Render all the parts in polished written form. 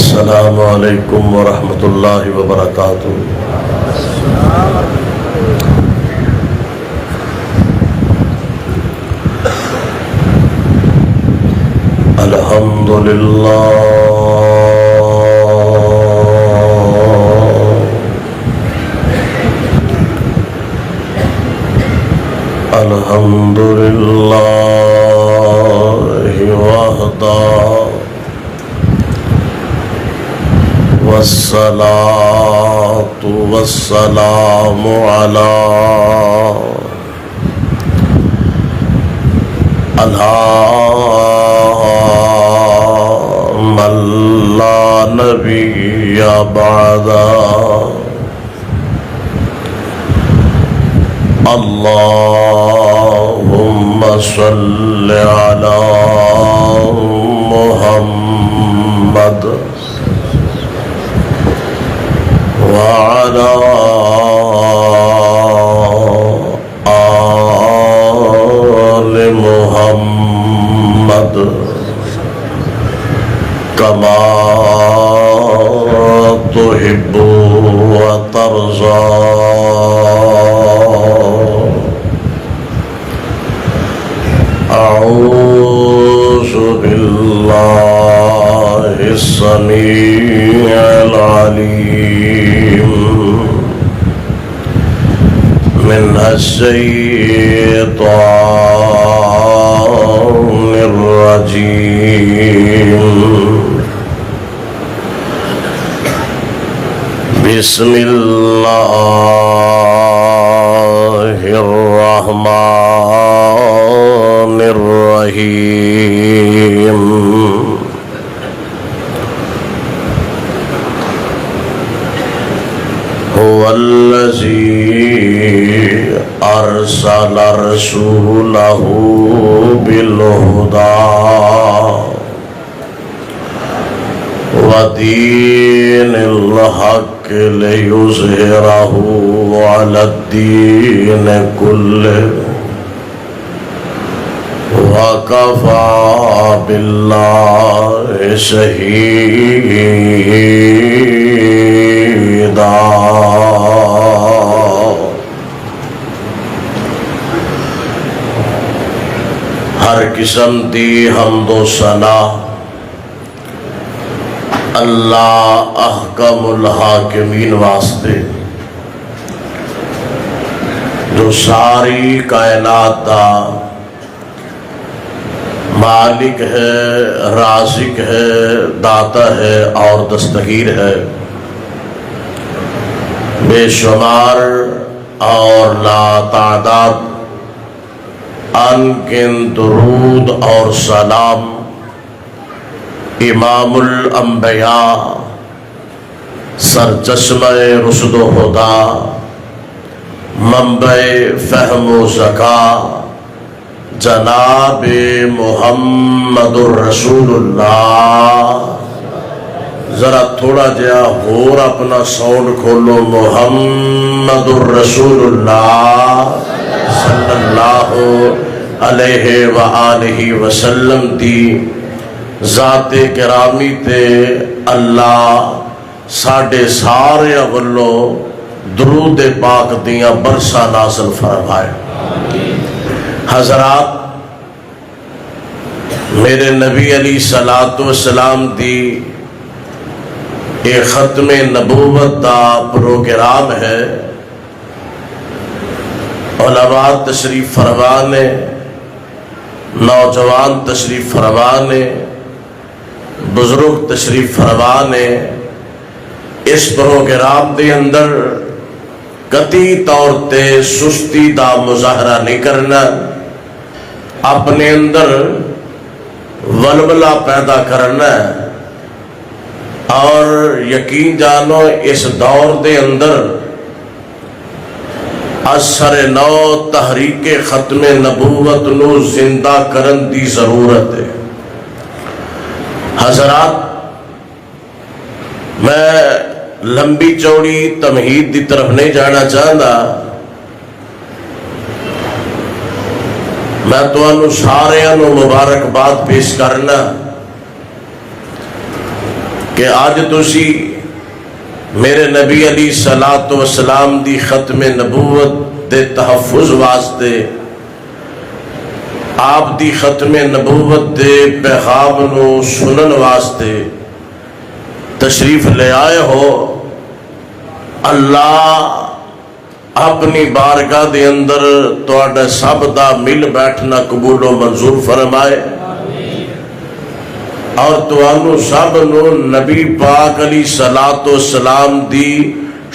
السلام علیکم ورحمۃ اللہ وبرکاتہ۔ الحمد للہ الحمد للہ وحدہ والصلاة والسلام على من لا نبي بعده اللهم صل على محمد وعلى آل محمد كما تحب وترضى۔ أعوذ بالله السميع العليم من الشيطان الرجيم۔ بسم الله الرحمن الرحيم۔ هو الذي أرسل رسوله بالهدى ودين الحق ليظهره على الدين كله وكفى بالله شهيدا۔ ہر قسم دی حمد و ثنا اللہ احکم الحاکمین واسطے جو ساری کائنات دا مالک ہے، رازق ہے، داتا ہے اور دستگیر ہے۔ بے شمار اور لا تعداد انگن درود اور سلام امام الانبیاء سرچشمہ رشد و ہدا منبع فہم و ذکا جناب محمد الرسول اللہ۔ ذرا تھوڑا جہا اور اپنا ساؤنڈ کھولو، محمد الرسول اللہ صلی اللہ علیہ وآلہ وسلم دی ذات گرامی تے اللہ ساڑھے سارے والوں درود پاک دیاں برسا نازل فرمائے۔ حضرات، میرے نبی علیہ السلام دی ایک ختم نبوت دا پروگرام ہے۔ علماء تشریف فرمانے، نوجوان تشریف فرمانے، بزرگ تشریف فرمانے، اس پروگرام دے اندر قطعی طور تے سستی دا مظاہرہ نہیں کرنا، اپنے اندر ولولہ پیدا کرنا ہے اور یقین جانو اس دور دے اندر اثر نو تحریک ختم نبوت نو زندہ کرن دی ضرورت ہے۔ حضرات، میں لمبی چوڑی تمہید دی طرف نہیں جانا چاہتا، میں تو انو سارے انو مبارکباد پیش کرنا کہ کہ آج تسی میرے نبی علیہ الصلوۃ والسلام دی ختم نبوت دے تحفظ واسطے، آپ دی ختم نبوت دے پیغام نو سنن واسطے تشریف لے آئے ہو۔ اللہ اپنی بارگاہ دے اندر تواڈا سب دا مل بیٹھنا قبول و منظور فرمائے، اور توانو سب نو نبی پاک علیہ الصلوۃ والسلام دی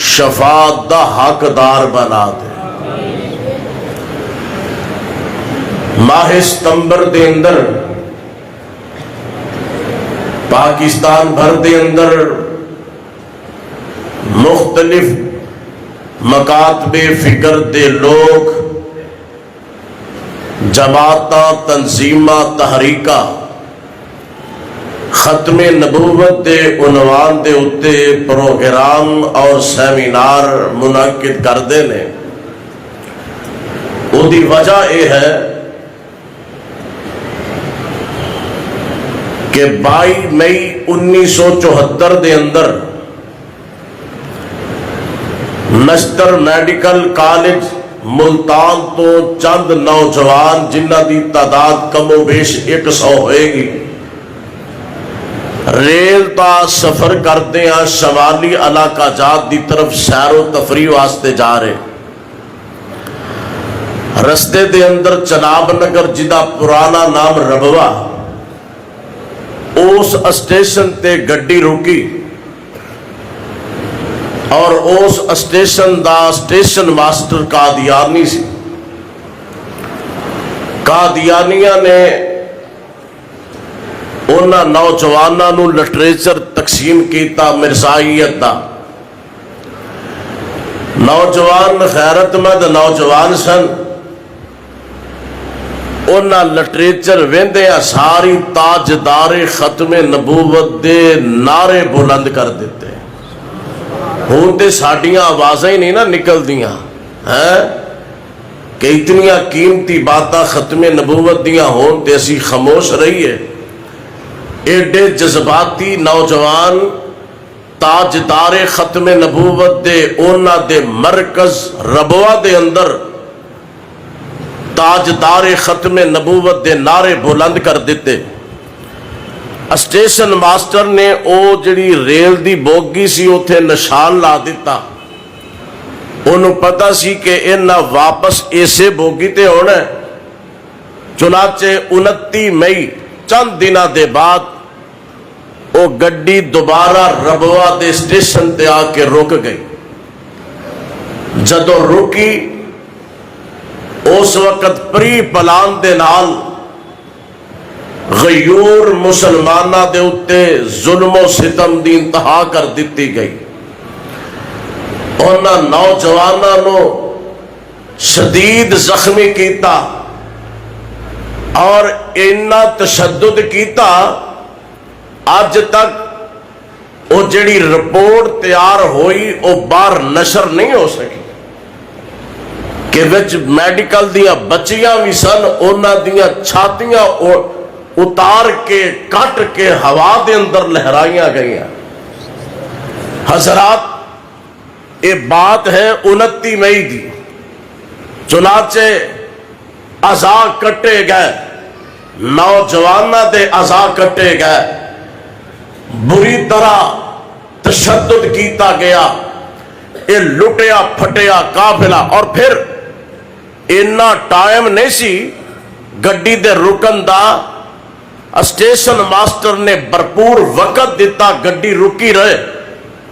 شفاعت دا حقدار بنا دے۔ ماہ ستمبر دے اندر پاکستان بھر دے اندر مختلف مکاتب فکر دے لوگ، جماعتاں، تنظیماں، تحریکاں ختم نبوت دے عنوان دے اتے پروگرام اور سیمینار منعقد کردے نے۔ وہ دی وجہ یہ ہے کہ 22 مئی 1974 دے اندر نشتر میڈیکل کالج ملتان تو چند نوجوان جنہ دی تعداد کم و بیش 100 ہوئے گی، ریل تا سفر کرتے ہیں شمالی علاقہ جات دی طرف سیر و تفریح واسطے جا رہے۔ رستے دے اندر چناب نگر جدا پرانا نام ربوہ، اس اسٹیشن تے گڈی روکی، اور اس اسٹیشن دا اسٹیشن ماسٹر قادیانی سی۔ قادیانیاں نے انہاں نوجواناں نو لٹریچر تقسیم کیتا مرزائیت دا۔ نوجوان غیرت مند نوجوان سن، انہاں لٹریچر ویندیاں ساری تاجدار ختم نبوت دے نعرے بلند کر دیتے۔ ہون تے ساڑیاں آوازیں ہی نہیں نا نکل دیاں کہ اتنیاں قیمتی باتاں ختم نبوت دیاں ہون تے اسی خاموش رہیے۔ ایڈے جذباتی نوجوان تاجدار ختم نبوت دے اونا دے مرکز ربوہ دے اندر تاجدار ختم نبوت دے نعرے بلند کر دیتے۔ اسٹیشن ماسٹر نے او جڑی ریل دی بوگی سی اتھے نشان لا دیتا۔ انہوں پتا سی کہ انہاں واپس ایسے بوگی تے ہونا ہے۔ چنانچہ 29 مئی چند دنہ دے بعد او گڈی دوبارہ ربوہ دے اسٹیشن تے آ کے رک گئی۔ جدو رکی اس وقت پری پلان دے نال غیور مسلمانہ دے اتے ظلم و ستم دی انتہا کر دیتی گئی۔ انہاں نوجوانہ نو شدید زخمی کیتا اور انہاں تشدد کیتا، آج تک وہ جڑی رپورٹ تیار ہوئی وہ باہر نشر نہیں ہو سکی کہ وچ میڈیکل دیا بچیاں بھی سن، انہاں دیا چھاتیاں اتار کے کٹ کے ہوا دے اندر لہرائیاں گئیاں۔ حضرات یہ بات ہے 29 مئی دی، چنانچہ عزا کٹے گئے، نوجوانہ دے عزا کٹے گئے، بری طرح تشدد کیتا گیا، یہ لٹیا پھٹیا قافلہ۔ اور پھر اتنا ٹائم نہیں سی گڈی دے رکن دا، اسٹیشن ماسٹر نے بھرپور وقت دیتا گڈی رکی رہے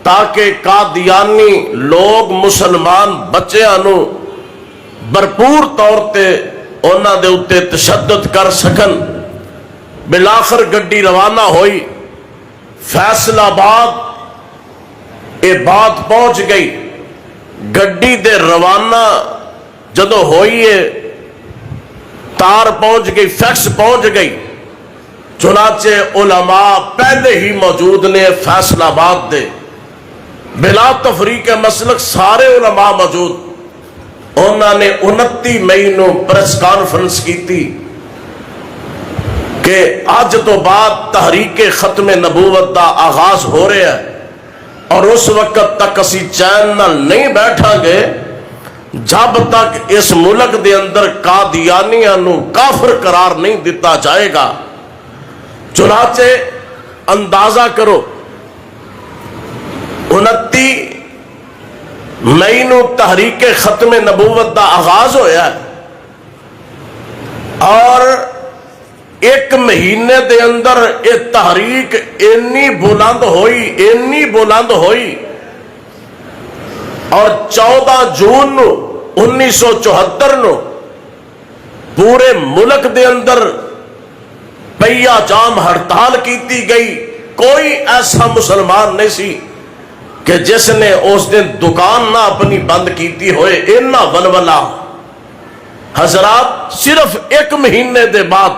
تاکہ قادیانی لوگ مسلمان بچیاں نو بھرپور طور تے انہاں دے اتے تشدد کر سکن۔ بلاخر گڈی روانہ ہوئی فیصل آباد، یہ بات پہنچ گئی گڈی دے روانہ جدو ہوئی ہے، تار پہنچ گئی، فیکس پہنچ گئی۔ چنانچہ علماء پہلے ہی موجود نے فیصل آباد دے، بلا تفریق مسلک سارے علماء موجود۔ انہوں نے 29 مئی نو پریس کانفرنس کی تھی کہ اج تو بعد تحریک ختم نبوت دا آغاز ہو رہا ہے، اور اس وقت تک اسی چین نال نہیں بیٹھا گے جب تک اس ملک دے اندر قادیانیاں نو کافر قرار نہیں دیتا جائے گا۔ چنانچہ اندازہ کرو 29 مئی نو تحریک ختم نبوت دا آغاز ہویا ہے، اور ایک مہینے دے اندر یہ تحریک اینی بلند ہوئی اور 14 جون نو 1974 نو پورے ملک دے اندر پہیا جام ہڑتال کیتی گئی۔ کوئی ایسا مسلمان نہیں سی کہ جس نے اس دن دکان نہ اپنی بند کیتی ہوئے، اینا ولولا۔ حضرات، صرف ایک مہینے دے بعد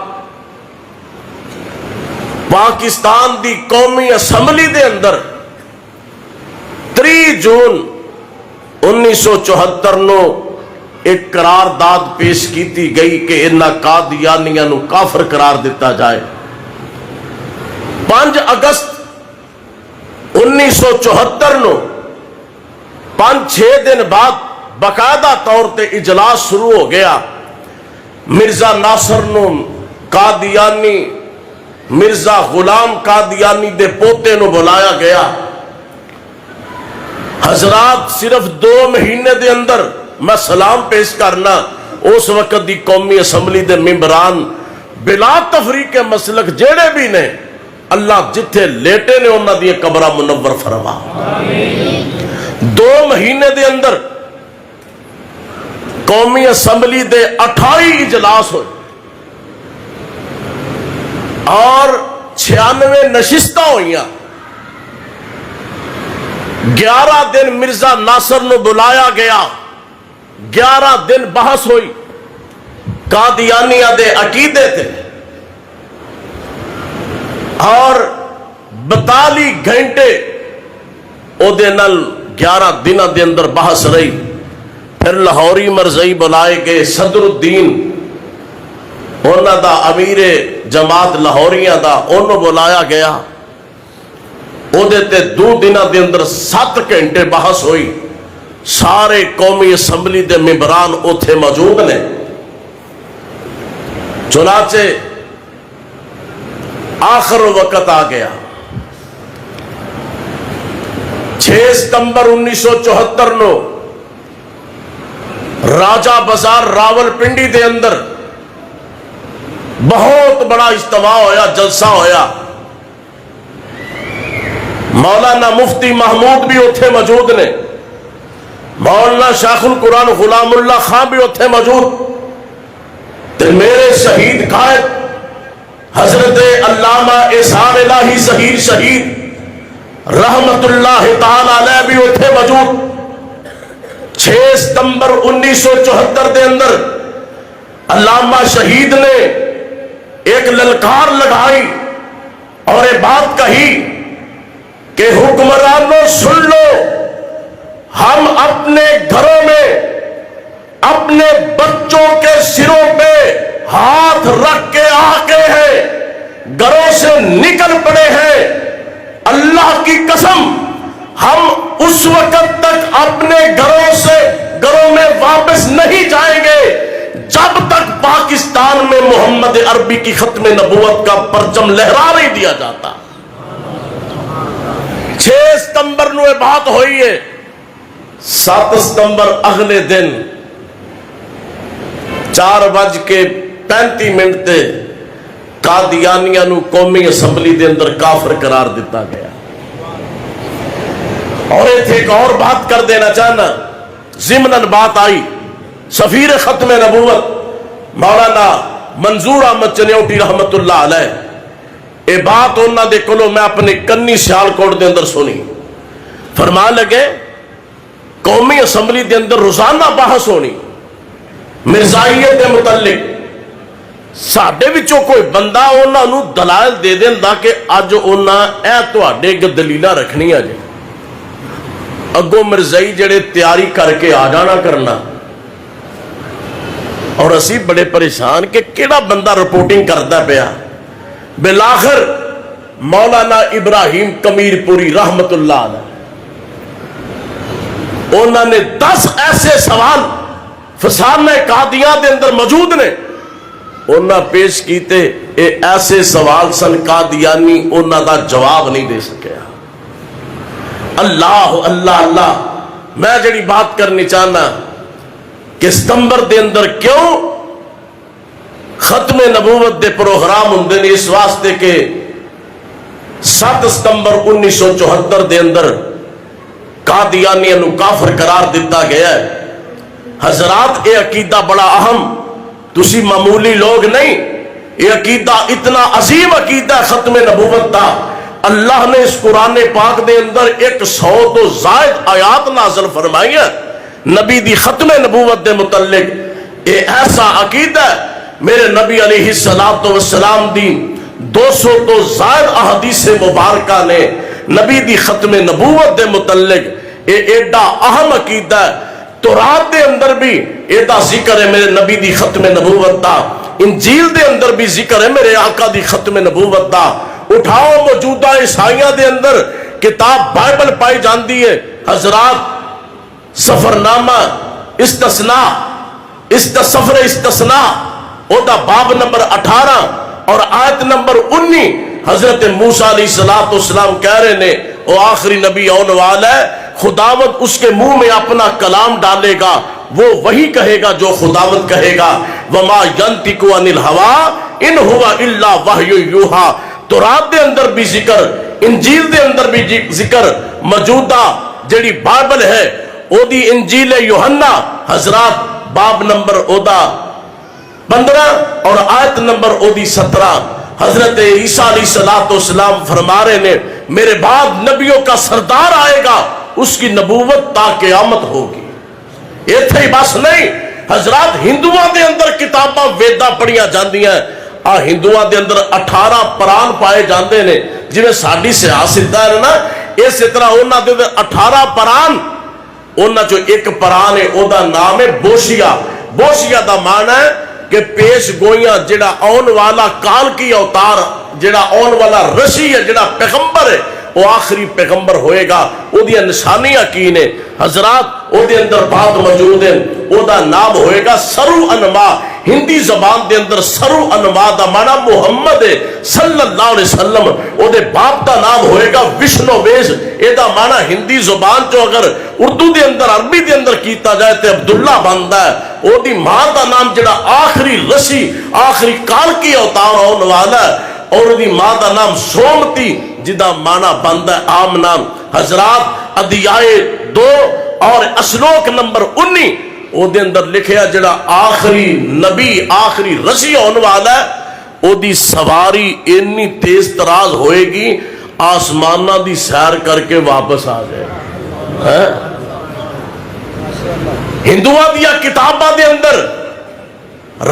پاکستان دی قومی اسمبلی دے اندر 3 جون 1974 نو ایک قرارداد پیش کیتی گئی کہ انہاں قادیانیاں نو کافر قرار دیتا جائے۔ 5 اگست 1974 نو 5-6 دن بعد باقاعدہ طور تے اجلاس شروع ہو گیا۔ مرزا ناصر نو قادیانی، مرزا غلام قادیانی دے پوتے نو بلایا گیا۔ حضرات، صرف 2 مہینے دے اندر میں سلام پیش کرنا، اس وقت دی قومی اسمبلی دے ممبران بلا تفریق مسلک جیڑے بھی نے، اللہ جتھے لیٹے نے انہاں دی قبرہ منور فرما۔ 2 مہینے دے اندر قومی اسمبلی دے 28 اجلاس ہوئے اور 96 نشستہ ہوئیاں۔ 11 دن مرزا ناصر نو بلایا گیا، 11 دن بحث ہوئی قادیانیہ دے عقیدے تے، اور 42 گھنٹے او دے نال 11 دنوں دے اندر بحث رہی۔ پھر لاہوری مرزائی بلائے گئے، صدر الدین انہاں دا امیر جماعت لاہوریاں دا، انہوں بلایا گیا۔ او دے تے 2 دنوں دے اندر 7 گھنٹے بحث ہوئی۔ سارے قومی اسمبلی دے ممبران اوتھے موجود نے۔ چنانچہ آخر وقت آ گیا۔ 6 ستمبر 1974 نو راجہ بازار راول پنڈی دے اندر بہت بڑا اجتماع ہویا، جلسہ ہویا۔ مولانا مفتی محمود بھی اتھے موجود نے، مولانا شیخ القرآن غلام اللہ خان بھی اتھے موجود، تے میرے شہید قائد حضرت علامہ احسان الہی ظہیر شہید رحمت اللہ تعالی علیہ بھی اتھے موجود۔ 6 ستمبر 1974 دے اندر علامہ شہید نے ایک للکار لگائی اور یہ بات کہی کہ حکمرانوں سن لو، ہم اپنے گھروں میں اپنے بچوں کے سروں پہ ہاتھ رکھ کے آ گئے ہیں، گھروں سے نکل پڑے ہیں۔ اللہ کی قسم، ہم اس وقت تک اپنے گھروں میں واپس نہیں جائیں گے جب تک پاکستان میں محمد عربی کی ختم نبوت کا پرچم لہرا نہیں دیا جاتا۔ 6 ستمبر نو یہ بات ہوئی ہے۔ 7 ستمبر اگلے دن 4:35 تے قادیانیاں نو قومی اسمبلی دے اندر کافر قرار دیتا گیا۔ اور ایک اور بات کر دینا چاہنا، ضمناً بات آئی، سفیر ختم نبوت مولانا منظور احمد چنیوٹی رحمت اللہ علیہ، یہ بات انہاں دے کولوں میں اپنے کنی سیالکوٹ دے اندر سنی۔ فرمان لگے قومی اسمبلی دے اندر روزانہ بحث ہونی مرزائیت دے متعلق، ساڈے وچوں کوئی بندہ انہاں نو دلائل دے دیندا کہ اج انہاں اے تواڈے دلیلاں رکھنیاں جے، اگوں مرزائی جڑے تیاری کر کے آ جانا کرنا، اور اسی بڑے پریشان کہ کیڑا بندہ رپورٹنگ کرتا پیا۔ بالآخر مولانا ابراہیم کمیر پوری رحمت اللہ علیہ انہوں نے 10 ایسے سوال فسانہ قادیان دے اندر موجود نے انہاں پیش کیتے، اے ایسے سوال سن قادیانی انہاں دا جواب نہیں دے سکیا۔ اللہ اللہ اللہ، میں جڑی بات کرنی چاہنا کہ ستمبر دے اندر کیوں ختم نبوت دے پروگرام ہوندے نے، اس واسطے کہ 7 ستمبر 1974 دے اندر قادیانیاں نو کافر قرار دیتا گیا ہے۔ حضرات اے عقیدہ بڑا اہم، تسی معمولی لوگ نہیں، یہ عقیدہ اتنا عظیم عقیدہ ختم نبوت دا۔ اللہ نے اس قرآن پاک دے اندر 100 تو زائد آیات نازل فرمائی ہیں نبی دی ختم نبوت دے متعلق۔ یہ ایسا عقیدہ ہے، میرے نبی علیہ السلام دی 200 تو زائد احادیث مبارکہ نے نبی دی ختم نبوت دے متعلق یہ ایڈا اہم عقیدہ ہے۔ تورات دے اندر بھی ایڈا ذکر ہے میرے نبی دی ختم نبوت دا، انجیل دے اندر بھی ذکر ہے میرے آقا دی ختم نبوت دا۔ اٹھاؤ موجودہ عیسائیاں دے اندر کتاب بائبل پائی جاندی ہے حضرات، سفرنامہ استثناء سفر استثناء او دا باب نمبر 18 اور آیت نمبر 19 حضرت موسیٰ علیہ السلام کہہ رہے نے وہ آخری نبی آنے والا ہے، خداوند اس کے منہ میں اپنا کلام ڈالے گا، وہ وہی کہے گا جو خداوند کہے گا۔ وما ينطق عن الهوى ان هو الا وحی یوحى۔ تورات دے اندر بھی ذکر، انجیل دے اندر بھی ذکر، موجودہ جڑی بائبل ہے او دی انجیل یوحنا حضرات باب نمبر او دا 15 اور آیت نمبر او دی 17 حضرت عیسیٰ علیہ السلام فرما رہے نے میرے بعد نبیوں کا سردار آئے گا، اس کی نبوت تا قیامت ہوگی۔ یہ تھے بس نہیں حضرات، ہندوؤں دے اندر کتاباں ویداں پڑھیاں جاندیاں، ہندوؤں دے اندر 18 پران پائے جاندے نے، جنہیں ساڑی سیاست ہے نا، اس طرح انہاں دے 18 پران، انہاں جو ایک پران ہے او دا نام ہے بوشیا۔ بوشیا دا معنی ہے کہ پیش گوئیاں، جڑا آن والا کال کی اوتار، جڑا آن والا رشی ہے، جڑا پیغمبر ہے، وہ آخری پیغمبر ہوئے گا، وہ دیا نشانیاں کی نے حضرات، وہ دے اندر بات موجود ہے، وہ دا نام ہوئے گا سرو انما۔ ہندی زبان دے اندر سرو انما دا معنی محمد ہے صلی اللہ علیہ وسلم، وہ دے باپ دا نام ہوئے گا وشنو ویش۔ اے دا معنی ہندی زبان جو اگر اردو دے اندر عربی دے اندر کیتا جائے تے عبداللہ بندا ہے۔ وہ دی ماں دا نام جڑا آخری رسی، آخری کال کی اوتار ہونے والا ہے، اور دی ماں دا نام سومتی جدا مانا بندہ عام نام۔ حضرات ادیائے 2 اور اسلوک نمبر 19 او دے اندر لکھیا جڑا آخری نبی، آخری رسی ہونے والا ہے، او دی سواری اتنی تیز تراز ہوئے گی آسمانہ دی سیر کر کے واپس آ جائے۔ ہندوؤں دیا کتاباں دے اندر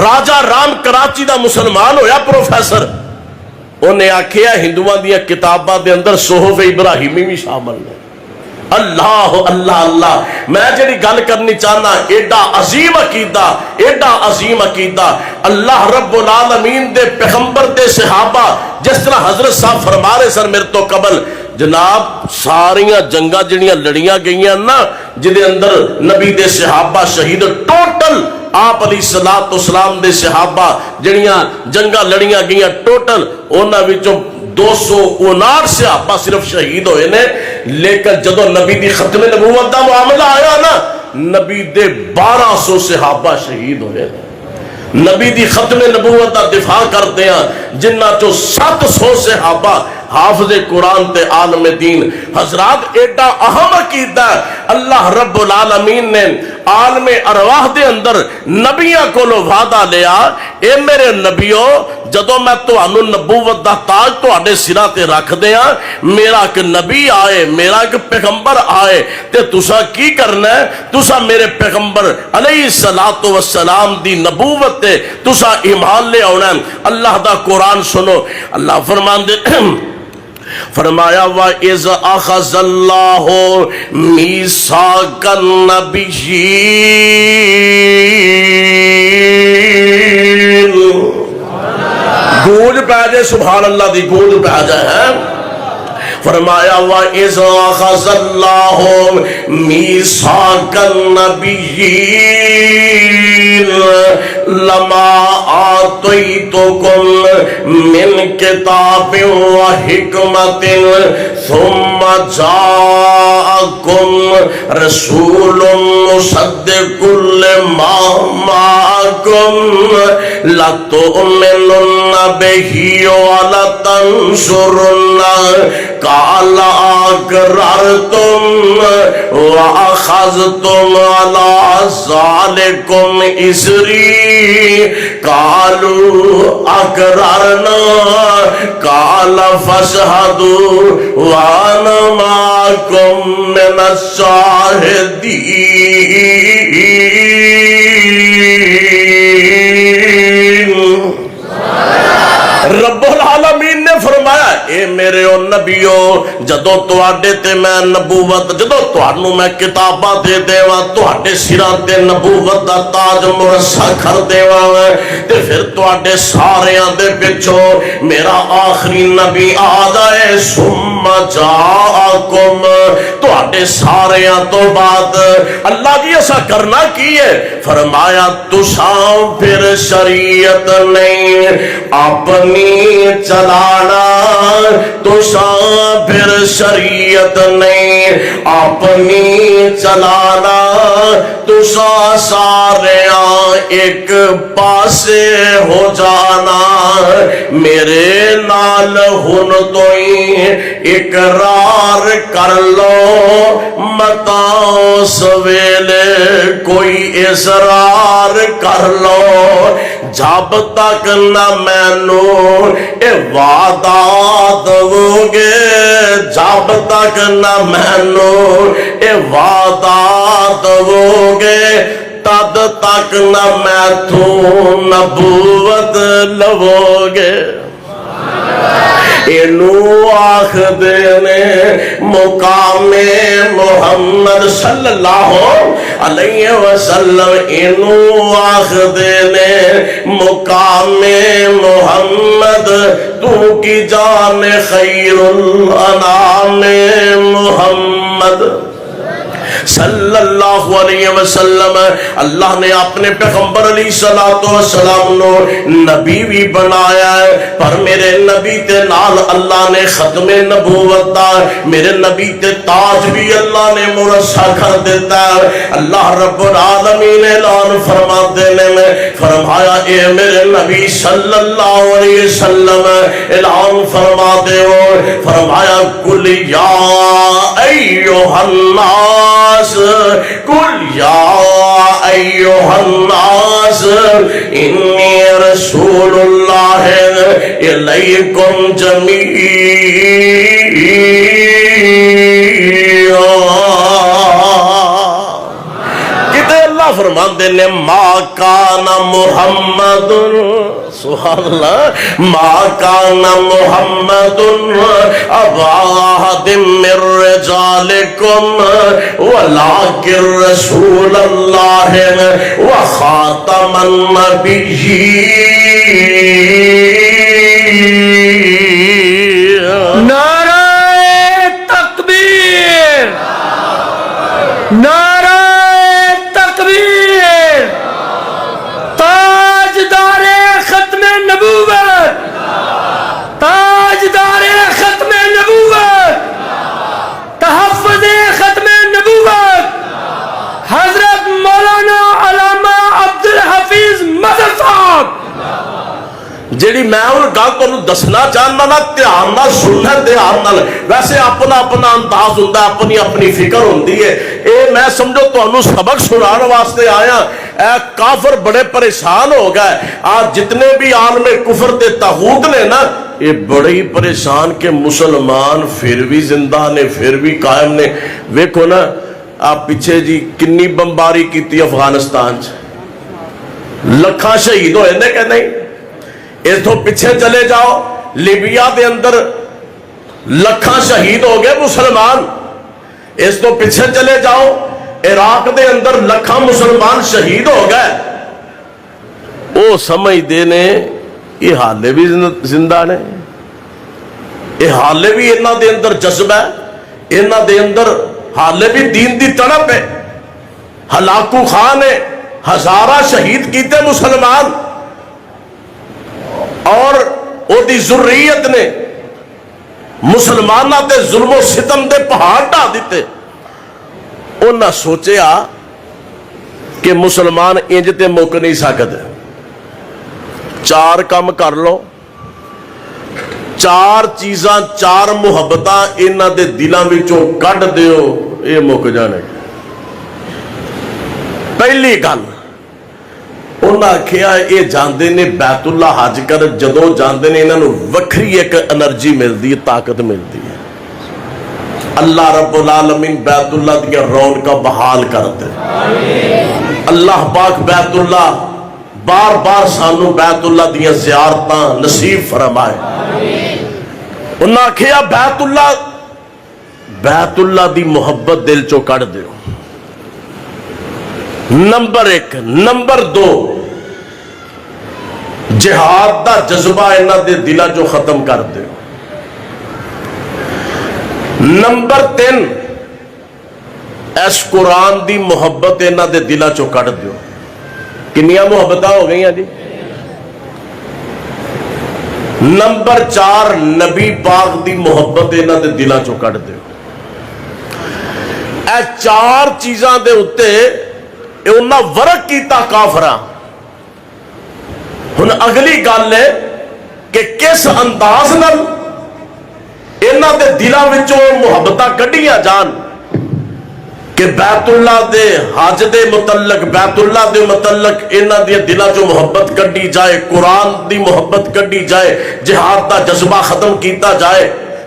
راجہ رام کراچی دا مسلمان ہویا پروفیسر، انہیں آکھیا ہندوؤں دیا کتاباں دے اندر صحف ابراہیمی بھی شامل ہے۔ اللہ اللہ اللہ، میں جڑی گل کرنی چاہنا ایڈا عظیم عقیدہ، ایڈا عظیم عقیدہ، اللہ رب العالمین دے پیغمبر دے صحابہ، جس طرح حضرت صاحب فرما رہے سر میرے تو قبل جناب ساریاں جنگاں جڑیاں لڑیاں گئیاں نا، جدے اندر نبی دے صحابہ شہید، ٹوٹل آپ علیہ السلام دے صحابہ جڑیاں جنگاں لڑیاں گئیاں ٹوٹل انہاں وچوں 259 صحابہ صرف شہید ہوئے نے، لیکن جدو نبی دی ختم نبوت دا معاملہ آیا نا، نبی دے 1200 صحابہ شہید ہوئے نے۔ نبی دی ختم نبوت دا دفاع کرتے ہیں جنہ چو 700 صحابہ حافظ قرآن تے عالم دین۔ حضرات ایڈا اہم عقیدہ ہے، اللہ رب العالمین نے عالم ارواح دے اندر نبیاں کو لو وعدہ لیا، اے میرے نبیوں جدو میں تو انو نبوت دا تاج تو اڈے سرہ تے رکھ دیا، میرا ایک نبی آئے، میرا ایک پیغمبر آئے، تے تسا کی کرنا ہے؟ تسا میرے پیغمبر علیہ السلام دی نبوت تے تسا ایمان لے آنا ہے۔ اللہ دا قرآن سنو، اللہ فرمان دے فرمایا وَإِذْ أَخَذَ اللَّهُ مِيثَاقَ النَّبِيِّينَ گونج پہ جائے، سبحان اللہ دی گونج پہ جائے. فرمایا وَإِذْ أَخَذَ اللَّهُ مِيثَاقَ النَّبِيِّينَ لَمَا آتَيْتُكُم مِّن كِتَابٍ وَحِكْمَةٍ ثُمَّ جَاءَكُمْ رَسُولٌ مُصَدِّقٌ لِّمَا مَعَكُمْ لَتُؤْمِنُنَّ بِهِ وَلَتَنصُرُنَّهُ قال أقررتم وأخذتم على ذلكم إصري قالوا أقررنا قال فاشهدوا وأنا معكم من الشاهدين. رب العالمین نے فرمایا اے میرے او نبیو جدوں تواڈے تے میں نبوت جدوں تانوں میں کتاباں دے دیواں تواڈے سراں تے نبوت دا تاج مرصع کر دیواں تے پھر تواڈے ساریاں دے پچھوں میرا آخری نبی آ جائے ثم جاءکم تواڈے ساریاں تو بعد اللہ جی ایسا کرنا کی ہے فرمایا تساں پھر شریعت نہیں اپنی چلانا تساں پھر شریعت نہیں اپنی چلانا تساں سارے ایک پاسے ہو جانا میرے نال ہن تو ہی اقرار کر لو متا سویلے کوئی اصرار کر لو جب تک نہ مینو اے وعدہ دو گے جب تک نہ مینو اے وعدہ دو گے تد تک نہ میں تو نبوت لو گے. اینو آخدے نے مقام محمد صلی اللہ علیہ وسلم اینو آخدے نے مقام محمد تو کی جان خیر الانام محمد صلی اللہ علیہ وسلم. اللہ نے اپنے پیغمبر علیہ السلام نو نبی بھی بنایا ہے پر میرے نبی تے نال اللہ نے ختم نبوت دا میرے نبی تے تاج بھی اللہ نے مرصع کر دیتا ہے. اللہ رب العالمین اعلان فرما دینے میں فرمایا اے میرے نبی صلی اللہ علیہ وسلم اعلان فرما دے فرمایا قل یا ایھا الناس قل یا ایھا الناس انی رسول اللہ الیکم جمیعا. کتے اللہ فرماندے نے ما کان محمد سبحان اللہ ما کان محمد ابا احد من رجالکم ولکن رسول اللہ وخاتم النبیین. نعرہ تکبیر نعرہ تکبیر. تاجدار ختم نبوت تاجدار ختم نبوت تحفظ ختم نبوت حضرت مولانا علامہ عبدالحفیظ مظہر صاحب. جیڑی میں ان گل تانوں دسنا چاہنا نا دھیان نال سننا دھیان نال. ویسے اپنا اپنا انداز ہوندا اپنی اپنی فکر ہوندی ہے. اے میں سمجھو تانوں سبق سنان واسطے آیا. اے کافر بڑے پریشان ہو گئے. آج جتنے بھی عالم کفر تے طاغوت نے نا یہ بڑے ہی پریشان کہ مسلمان پھر بھی زندہ نے پھر بھی قائم نے. ویکھو نا آپ پیچھے جی کنی بمباری کیتی افغانستان چ لکھاں شہید ہوئے نے کہ نہیں. اس تو پیچھے چلے جاؤ لیبیا دے اندر لکھاں شہید ہو گئے مسلمان. اس تو پیچھے چلے جاؤ عراق دے اندر لکھاں مسلمان شہید ہو گئے. وہ سمجھتے نے یہ حالے بھی زندہ نے، یہ حالے بھی انہاں دے اندر جذبہ ہے، انہاں دے اندر حالے بھی دین دی تڑپ ہے۔ ہلاکو خان نے ہزارہ شہید کیتے مسلمان، اور او دی ذریت نے مسلمانہ تے ظلم و ستم دے پہاڑ ڈھا دیتے۔ انہاں سوچیا کہ مسلمان انج تے مک نہیں سکتے، چار کام کر لو، چار چیزاں، چار محبتاں انہاں دے دلاں وچوں کڈ دیو، یہ مک جانے۔ پہلی گل انہاں آکھیا یہ جاندے نے بیت اللہ حج کر، جدوں جاندے نے انہاں نوں وکھری ایک انرجی ملدی ہے، طاقت ملدی ہے۔ اللہ رب العالمین بیت اللہ دیا رونقاں بحال کرتے، اللہ پاک بیت اللہ بار بار سانو بیت اللہ دیا زیارتاں نصیب فرمائے۔ انہاں آکھیا بیت اللہ دی محبت دل چو کڑ دیو، نمبر ایک۔ نمبر دو، جہاد دا جذبہ انہاں دے دلاں چو ختم کر دیو۔ نمبر تین، اس قرآن دی محبت انہاں دے دلاں چو کڑ دیو۔ کنیاں محبتاں ہو گئی ہیں جی؟ نمبر چار، نبی پاک دی محبت انہاں دے دلاں چو کڑ دیو۔ اے چار چیزاں دے اتے انہاں ورق کیتا کافراں۔ ہن اگلی گل ہے کہ کس انداز نال انہاں دے دلاں وچوں محبتاں کڈیاں جان کہ بیت اللہ دے حج دے متعلق، بیت اللہ دے متعلق انہاں دے دلاں چوں محبت کڈی جائے، قرآن دی محبت کڈی جائے، جہاد دا جذبہ ختم کیتا جائے،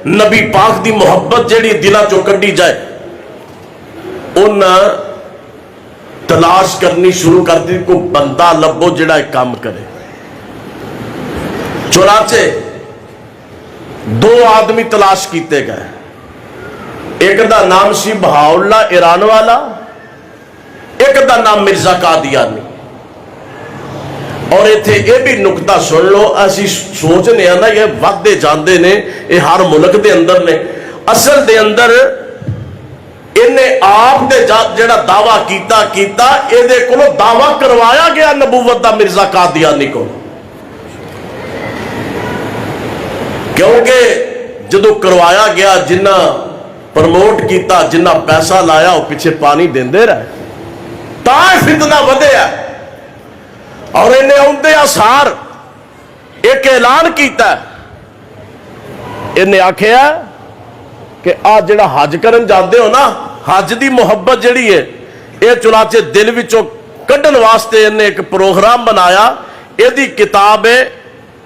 نبی پاک دی محبت جیڑی دلاں چوں کڈی جائے۔ انہاں تلاش کرنی شروع کر دی، کوئی بندہ لبو جڑا ایک کام کرے۔ چنانچہ دو آدمی تلاش کیتے گئے، ایک دا نام سی بہاؤاللہ ایران والا، ایک دا نام مرزا قادیانی۔ اور ایتھے یہ بھی نکتہ سن لو، ایسی سوچنے ہیں نا یہ وقت جاندے نے، یہ ہر ملک دے اندر نے، اصل دے اندر انہیں آپ دے جڑا دعویٰ کیتا اے دے کولو دعویٰ کروایا گیا نبوت دا مرزا قادیانی کو، کیونکہ جدو کروایا گیا جنہ پرموٹ کیتا، جنہ پیسہ لایا وہ پیچھے پانی دیندے رہے، تاں فتنہ ودے ہے۔ اور انہیں اوندے اثار ایک اعلان کیتا ہے، انہیں آکھیا کہ آج جڑا حج کرن جاندے ہو نا، حج دی محبت جڑی ہے یہ چنانچہ دل وچوں کڈن واسطے انہیں ایک پروگرام بنایا۔ یہ دی کتاب ہے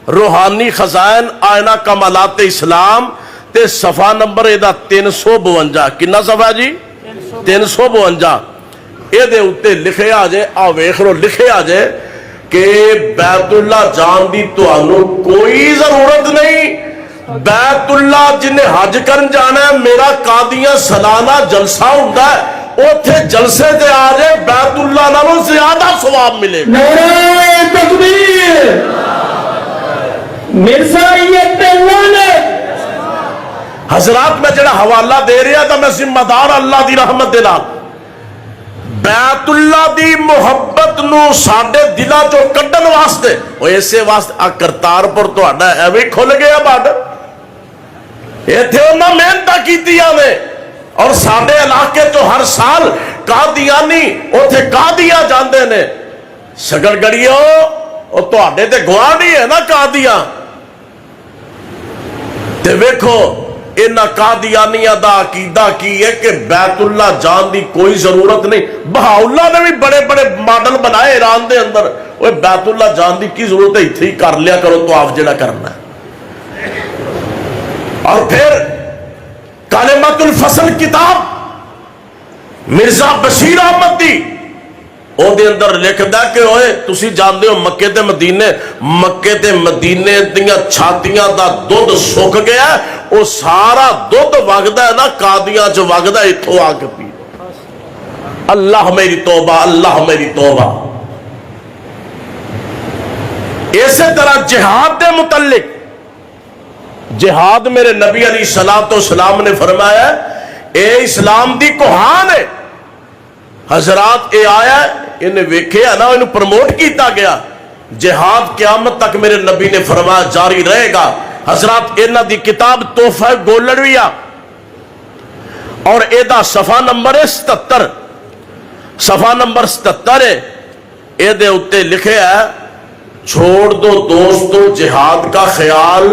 روحانی خزائن آئینہ کمالات اسلام، تے صفحہ نمبر یہ دا 352۔ کنا صفحہ جی؟ 352۔ یہ دے اتے لکھے آ جائے، ویکھ لو لکھے آ جائے کہ بیت اللہ جان دی تانوں کوئی ضرورت نہیں، بیت اللہ جنہیں حج کرن جانا ہے، میرا قادیاں سالانہ جلسہ ہوتا ہے، اوتھے جلسے دے آ جائے، بیت اللہ نالوں زیادہ ثواب ملے گا۔ نعرہ تکبیر، مرزائیت لعنت۔ حضرات میں جڑا حوالہ دے رہا تھا، میں ذمہ دار اللہ دی رحمت دے نال، بیت اللہ دی محبت نو ساڈے دلاں چوں کڈن واسطے، او اسے واسطے کرتارپور تہاڈا ایویں کھل گیا بارڈر، ایتھے انہاں محنتاں کیتیاں نے، اور ساڈے علاقے تو ہر سال قادیانی اوتھے قادیاں جاندے نے۔ شگڑ گڑیو او تہاڈے تے گواہی ہے نا قادیاں، تے ویکھو انہاں قادیانیاں دا عقیدہ کی ہے کہ بیت اللہ جان دی کوئی ضرورت نہیں۔ بہاؤاللہ نے بھی بڑے بڑے ماڈل بنائے ایران دے اندر، وہ بیت اللہ جان دی کی ضرورت ہے، اتھے ہی کر لیا کرو تو آپ جڑا کرنا ہے۔ اور پھر کلمۃ الفصل کتاب مرزا بشیر احمد دی، او دے اندر لکھدا کہ اوئے تسی جاندے ہو مکے تے مدینے دیاں چھاتیاں دا دودھ سک گیا، او سارا دودھ وگدا ہے نا قادیاں چ وگدا، اتھوں آ کے پی۔ اللہ میری توبہ، اللہ میری توبہ۔ اسی طرح جہاد دے متعلق، جہاد میرے نبی علیہ الصلوۃ والسلام نے فرمایا اے اسلام دی کوہان ہے. حضرات اے آیا انہیں ویکھیا نا، انہیں پروموٹ کیتا گیا. جہاد قیامت تک میرے نبی نے فرمایا جاری رہے گا. حضرات انہاں دی کتاب تحفہ گولڑویہ اور ایدہ صفحہ نمبر 77، صفحہ نمبر 77 ہے. اے دے اتے لکھے ہے چھوڑ دو دوستو جہاد کا خیال،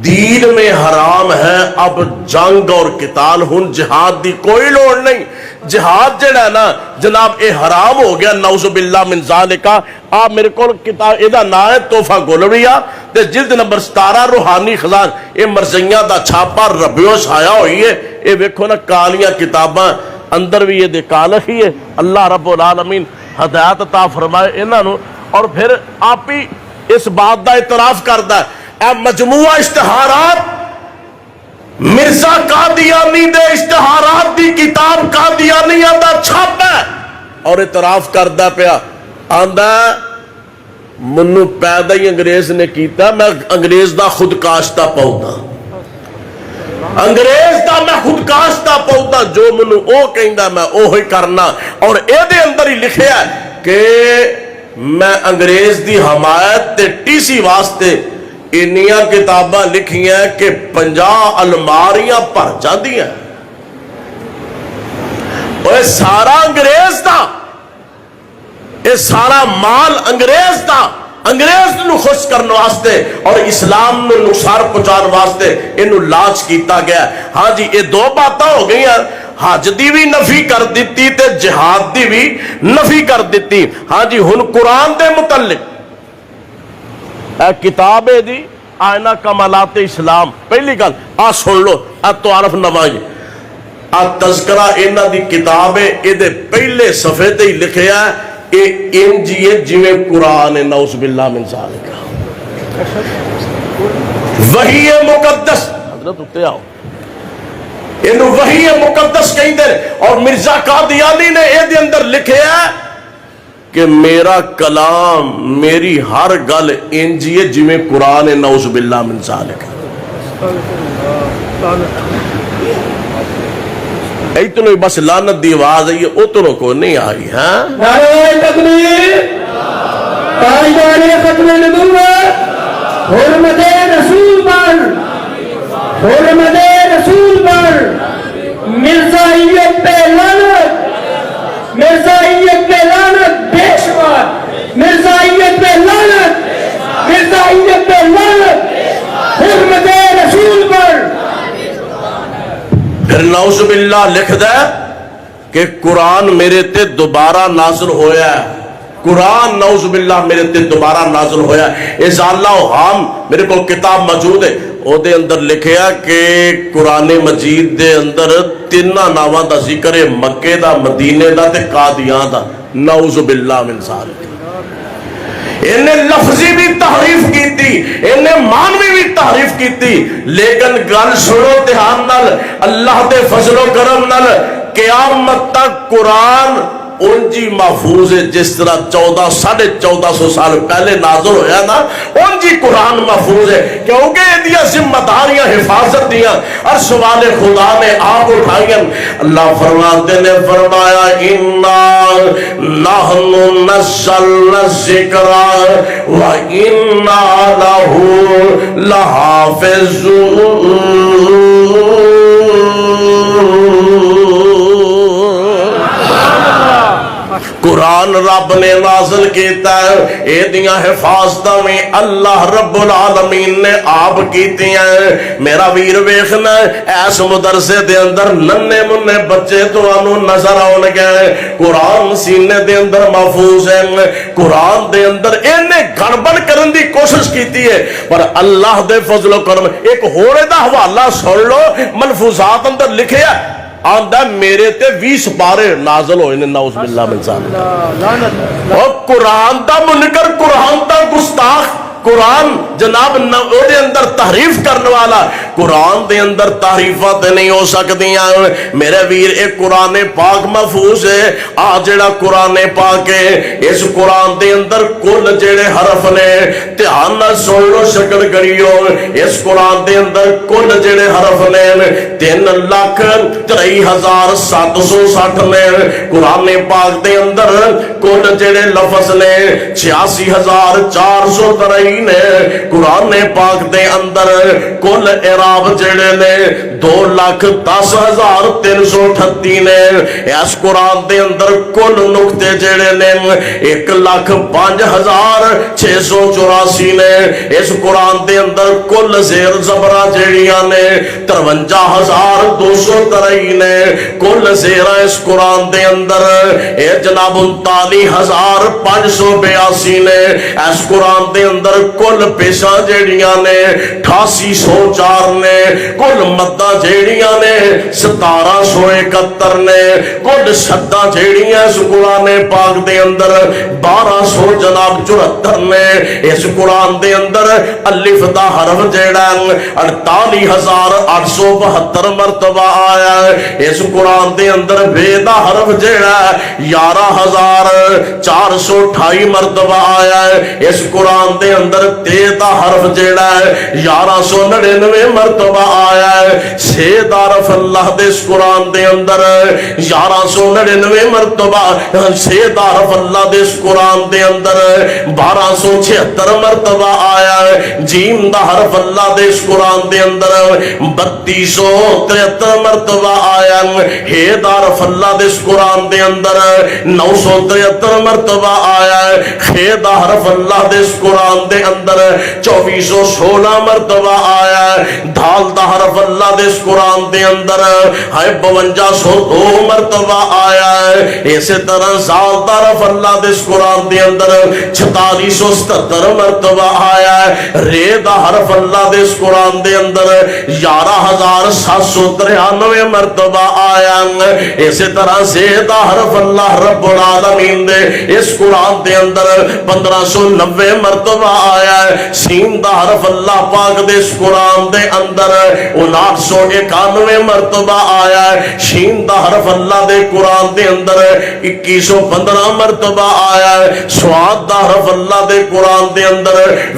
دین میں حرام ہے اب جنگ اور قتال. ہن جہاد دی کوئی لوڑ نہیں. جہاد جڑا ہے نا جناب اے حرام ہو گیا، نعوذ باللہ من ذالک. آپ میرے کو کتاب ایدہ نام ہے تحفہ گولڑویہ تے جلد نمبر 17 روحانی خزان. اے مرزیاں دا چھاپا ربیوں چھایا ہوئی ہے. اے ویکھو نا کالیاں کتاباں اندر بھی یہ دے کالخ ہی ہے. اللہ رب العالمین ہدایت عطا فرمائے انہاں نو. اور پھر آپ ہی اس بات دا اعتراف کردا ہے اے مجموعہ اشتہارات مرزا قادیانی دے اشتہارات دی کتاب قادیانیہ دا چھاپ ہے، اور اعتراف کردا پیا آندا منو پیدا ہی انگریز نے کیتا، میں انگریز دا خود کاشتہ پودا، انگریز دا میں خود کاشتہ پودا، جو منو او کہندا میں اوہی کرنا. اور اے دے اندر ہی لکھیا ہے کہ میں انگریز دی حمایت تے ٹی سی واسطے انیاں کتاباں لکھیاں کہ 50 الماریاں بھر جاندیاں. اوہ سارا انگریز دا، اے سارا مال انگریز دا، انگریز نو خوش کرنے واسطے اور اسلام نو نقصان پہنچان واسطے انو لاچ کیتا گیا. ہاں جی یہ دو باتاں ہو گئی ہیں، حج دی بھی نفی کر دیتی تے جہاد دی بھی نفی کر دیتی. ہاں جی ہن قرآن دے متعلق اے کتاب ہے دی آئینہ کمالات اسلام. پہلی گل آ سن لو، تعارف نوائی تذکرہ انہ دی کتاب ہے. اے دے پہلے صفحے تے ہی لکھے ہے اے انجی ہے جویں قرآن ہے، نعوذ باللہ من ذالک. وحی مقدس، حضرت اتے آؤ، انہوں وحی مقدس کہیں دے. اور مرزا قادیانی نے اے دے اندر لکھے ہے کہ میرا کلام میری ہر گل انجی ہے جویں قرآن ہے، نعوذ باللہ من ذالک. ایتنو بس لعنت دی آواز آئی ہے، اتنو کو نہیں آئی. ہاں نعرہ تکبیر، تاجدار ختم نبوت، حرمت رسول پر، حرمت رسول پر، مرزائیت پہ لعنت، مرزائیت پہ لعنت بے شمار، مرزائیت پہ لعنت، مرزائیت پہ لعنت، حرمت رسول پر. پھر نعوذ باللہ لکھ دے کہ قرآن میرے تے دوبارہ نازل ہویا ہے. قرآن نعوذ باللہ میرے تے دوبارہ نازل ہویا ہے. ازالہ و حام میرے کو کتاب موجود ہے، او دے اندر لکھیا کہ قرآن مجید دے اندر تینہ ناواں دا ذکر ہے، مکے دا، مدینے دا تے قادیان دا. نعوذ باللہ من ذالک. انہیں لفظی بھی تحریف کیتی، انہیں مانوی بھی تحریف کیتی. لیکن گل سنو دھیان نال، اللہ دے فضل و کرم نال قیامت تک قرآن انجی محفوظ ہے جس طرح 1400 سال پہلے نازل ہویا نا، انجی قرآن محفوظ ہے. کیونکہ یہ دیا ذمہ داریاں حفاظت دیا اور سوال خدا نے آپ اٹھائیں. اللہ فرماتے نے فرمایا اِنَّا نَحْنُ نَزَّلْنَا الذِّکْرَ وَإِنَّا لَهُ لَحَافِظُونَ. قرآن رب نے نازل کیتا ہے، اے دیاں حفاظتہ میں اللہ رب العالمین نے آپ کیتی ہیں. میرا ویر ویخنا ایس مدرسے دے اندر ننے منے بچے تو انہوں نظر آن گئے. قرآن سینے دے اندر محفوظ ہے. قرآن دے اندر انہیں گھڑبڑ کرن دی کوشش کیتی ہے، پر اللہ دے فضل و کرم. ایک ہورے دا حوالہ سن لو، ملفوظات اندر لکھے ہے آندہ میرے تے 20 پارے نازل ہوئے. نعوذ باللہ من ذالک. اور قرآن دا منکر، قرآن دا گستاخ، قرآن جناب دے اندر تحریف کرنے والا، قرآن دے اندر تحریفات نہیں ہو سکدیاں میرے ویر ایک قرآن پاک محفوظ ہے آ جڑا قرآن پاک ہے اس قرآن دے اندر کل جڑے حرف نے دھیان نال سن لو شکل کریو اس قرآن دے اندر کل جڑے حرف نے 3,63,760 نے قرآن پاک دے اندر کل جڑے لفظ نے 86,423 نے قرآن پاک دے اندر کل اعراب جڑے نے 2,10,338 نے اس قرآن دے اندر کل نقطے جڑے نے 1,05,684 نے اس قرآن دے اندر کل زیر زبرہ جڑیاں نے 53,223 نے کل زیرہ اس قرآن دے اندر اے جناب 39,582 نے اس قرآن دے اندر کل پیشاں جڑیاں نے 8804 نے کل مدہ جڑیاں نے 1771 نے کل شدہ جڑیاں اس قرآن پاک دے اندر 1200 جناب 74 نے اس قرآن دے اندر الف دا حرف جیڑا 48,872 مرتبہ آیا ہے اس قرآن دے اندر بے دا حرف جیڑا 11,428 مرتبہ آیا ہے اس قرآن دے اندر تے دا حرف جیڑا 1199 مرتبہ آیا ہے سے دا حرف اللہ دے اس قرآن دے اندر 1199 مرتبہ سے دا حرف اللہ دے اس قرآن دے اندر 1276 مرتبہ آیا ہے جیم دا حرف اللہ دے اس قرآن دے اندر 3273 مرتبہ آیا ہے دا حرف اللہ دے اس قرآن دے اندر 973 مرتبہ آیا ہے خے دا حرف اللہ دے اس قرآن دے اندر 2416 مرتبہ آیا ہے دھال دا حرف اللہ دے اس قرآن دے اندر 5202 مرتبہ آیا ہے اسی طرح زال دا حرف اللہ دے اس قرآن دے اندر 4677 مرتبہ آیا ہے رے دا حرف اللہ دے اس قرآن دے اندر 11,793 مرتبہ آیا ہے اسی طرح زید دا حرف اللہ رب العالمین دے اس قرآن دے اندر 1590 مرتبہ آیا ہے سین دا حرف اللہ پاک دے اس قرآن دے اندر 5991 مرتبہ آیا ہے شین دا حرف اللہ دے قرآن دے اندر 2115 مرتبہ آیا ہے سواد دا حرف اللہ دے قرآن دے اندر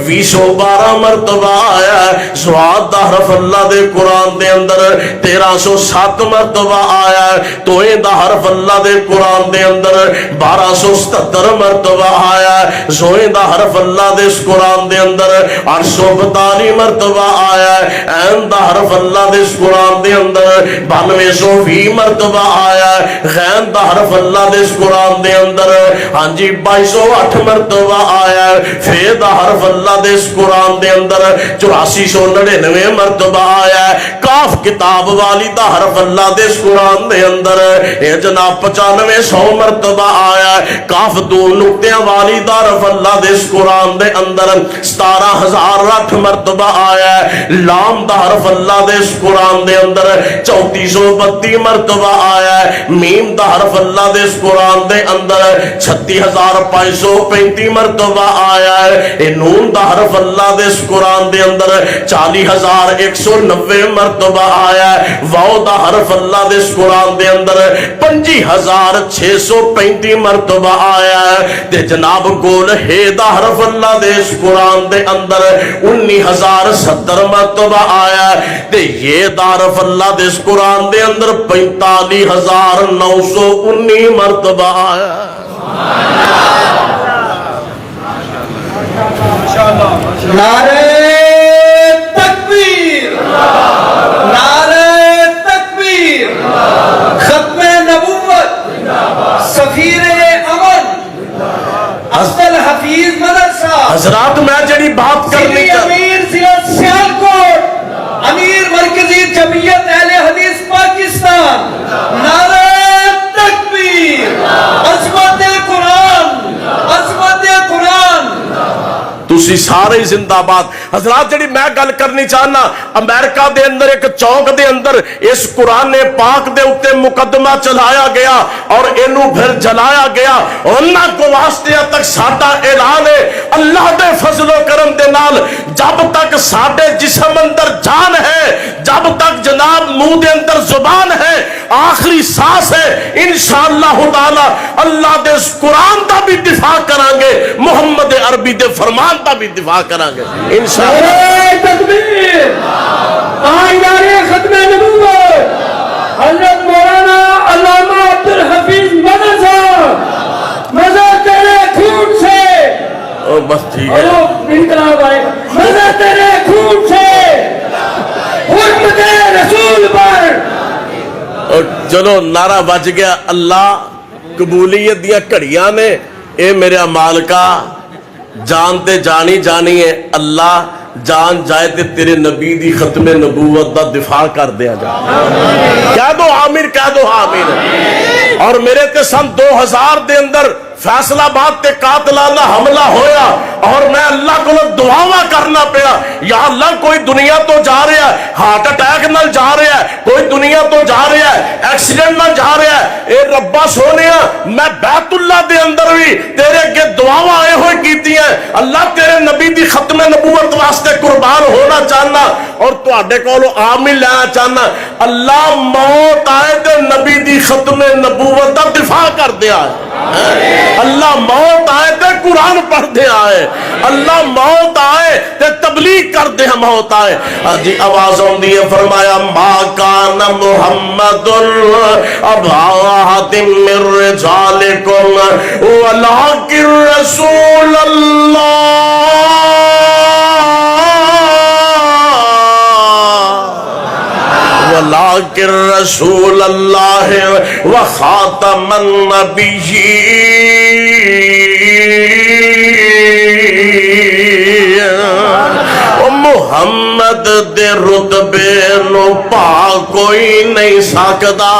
212 مرتبہ آیا ہے سواد دا حرف اللہ دے قرآن دے اندر 1307 مرتبہ آیا ہے توئے دا حرف اللہ دے قرآن دے اندر 1277 مرتبہ آیا ہے زوئے دا حرف اللہ دے اس قرآن دے اندر 842 مرتبہ آیا ہے این دا حرف اللہ دے اس قرآن دے اندر 9220 مرتبہ آیا ہے غین دا حرف اللہ دے اس قرآن دے اندر 2208 مرتبہ آیا ہے فے دا حرف اللہ دے اس قرآن دے اندر 8499 مرتبہ آیا ہے کاف کتاب والی دا حرف اللہ دے اس قرآن دے اندر اے جناب 9500 مرتبہ آیا ہے کاف دو نقطیاں والی دا حرف اللہ دے اس قرآن دے اندر 17008 مرتبہ آیا ہے لام دا حرف اللہ دے اس قرآن دے اندر 3432 مرتبہ آیا ہے میم دا حرف اللہ دے اس قرآن دے اندر 36535 مرتبہ آیا ہے اے نون دا حرف اللہ دے اس قرآن دے اندر 40190 مرتبہ آیا ہے واو دا حرف اللہ دے اس قرآن دے اندر 5635 مرتبہ آیا ہے تے جناب گول ہے دا حرف اللہ دے اس قرآن دے اندر 19070 مرتبہ آیا ہے تے یہ دا حرف اللہ دے اس قرآن دے اندر 45919 مرتبہ آیا ہے نعرہ تکبیر نعرہ تکبیر ختم نبوت سفیر امن افضل حفیظ مدرسہ حضرات میں جڑی بات کرنے کا امیر ضلع سیالکوٹ امیر مرکزی جمعیت اہل حدیث پاکستان نعرہ تکبیر عظمت قرآن عظمت قرآن تسی سارے زندہ باد حضرات جڑی میں گل کرنی چاہنا، امریکہ دے اندر ایک چوک دے اندر اس قرآن پاک دے اتے مقدمہ چلایا گیا اور اینو پھر جلایا گیا۔ انہاں کو واسطے تک ساڈا اعلان ہے اللہ دے فضل و کرم دے نال، جب تک ساڈے جسم اندر جان ہے، جب تک جناب منہ دے اندر زبان ہے، آخری سانس ہے، انشاءاللہ تعالی اللہ دے اس قرآن دا بھی دفاع کران گے، محمد عربی دے فرمان دا بھی دفاع کران گے انشاءاللہ۔ نعرہ تکبیر، تاجدار ختم نبوت حضرت مولانا علامہ عبدالحفیظ مدد صاحب، مزہ تیرے خون سے، بس ٹھیک ہے، انقلاب آئے گا، مزہ تیرے خون سے، حرمت رسول پر۔ اور چلو نعرہ بج گیا۔ اللہ قبولیت دیا گھڑیاں نے، اے میرے مالکا جان تے جانی جانی ہے، اللہ جان جائے تے تیرے نبی دی ختم نبوت دا دفاع کر دیا جائے۔ کہہ دو آمین، کہہ دو آمین۔ اور میرے تے سن 2000 دے اندر فیصلہ باد تے قاتلانہ حملہ ہویا اور میں اللہ کو دعاواں کرنا پیا، یا اللہ کوئی دنیا تو جا رہا ہے ہارٹ اٹیک نال جا رہا ہے، کوئی دنیا تو جا رہا ہے ایکسیڈنٹ نال جا رہا ہے، اے ربا سونیا میں بیت اللہ دے اندر بھی تیرے اگے دعاواں اے ہوئے کیتی ہیں، اللہ تیرے نبی دی ختم نبوت واسطے قربان ہونا چاہنا اور تواڈے کولوں آمین لینا چاہنا۔ اللہ موت آئے تے نبی دی ختم نبوت دا دفاع کر دیا ہے، اللہ موت آئے تے قرآن پڑھ دے آئے، اللہ موت آئے تے تبلیغ کر دے موت آئے۔ جی آواز ہوندی ہے، فرمایا ما کان محمد ابا احد من رجالکم ولکن رسول اللہ ولکن رسول اللہ وخاتم النبیین۔ محمد دے رتبے نو پا کوئی نہیں سکدا،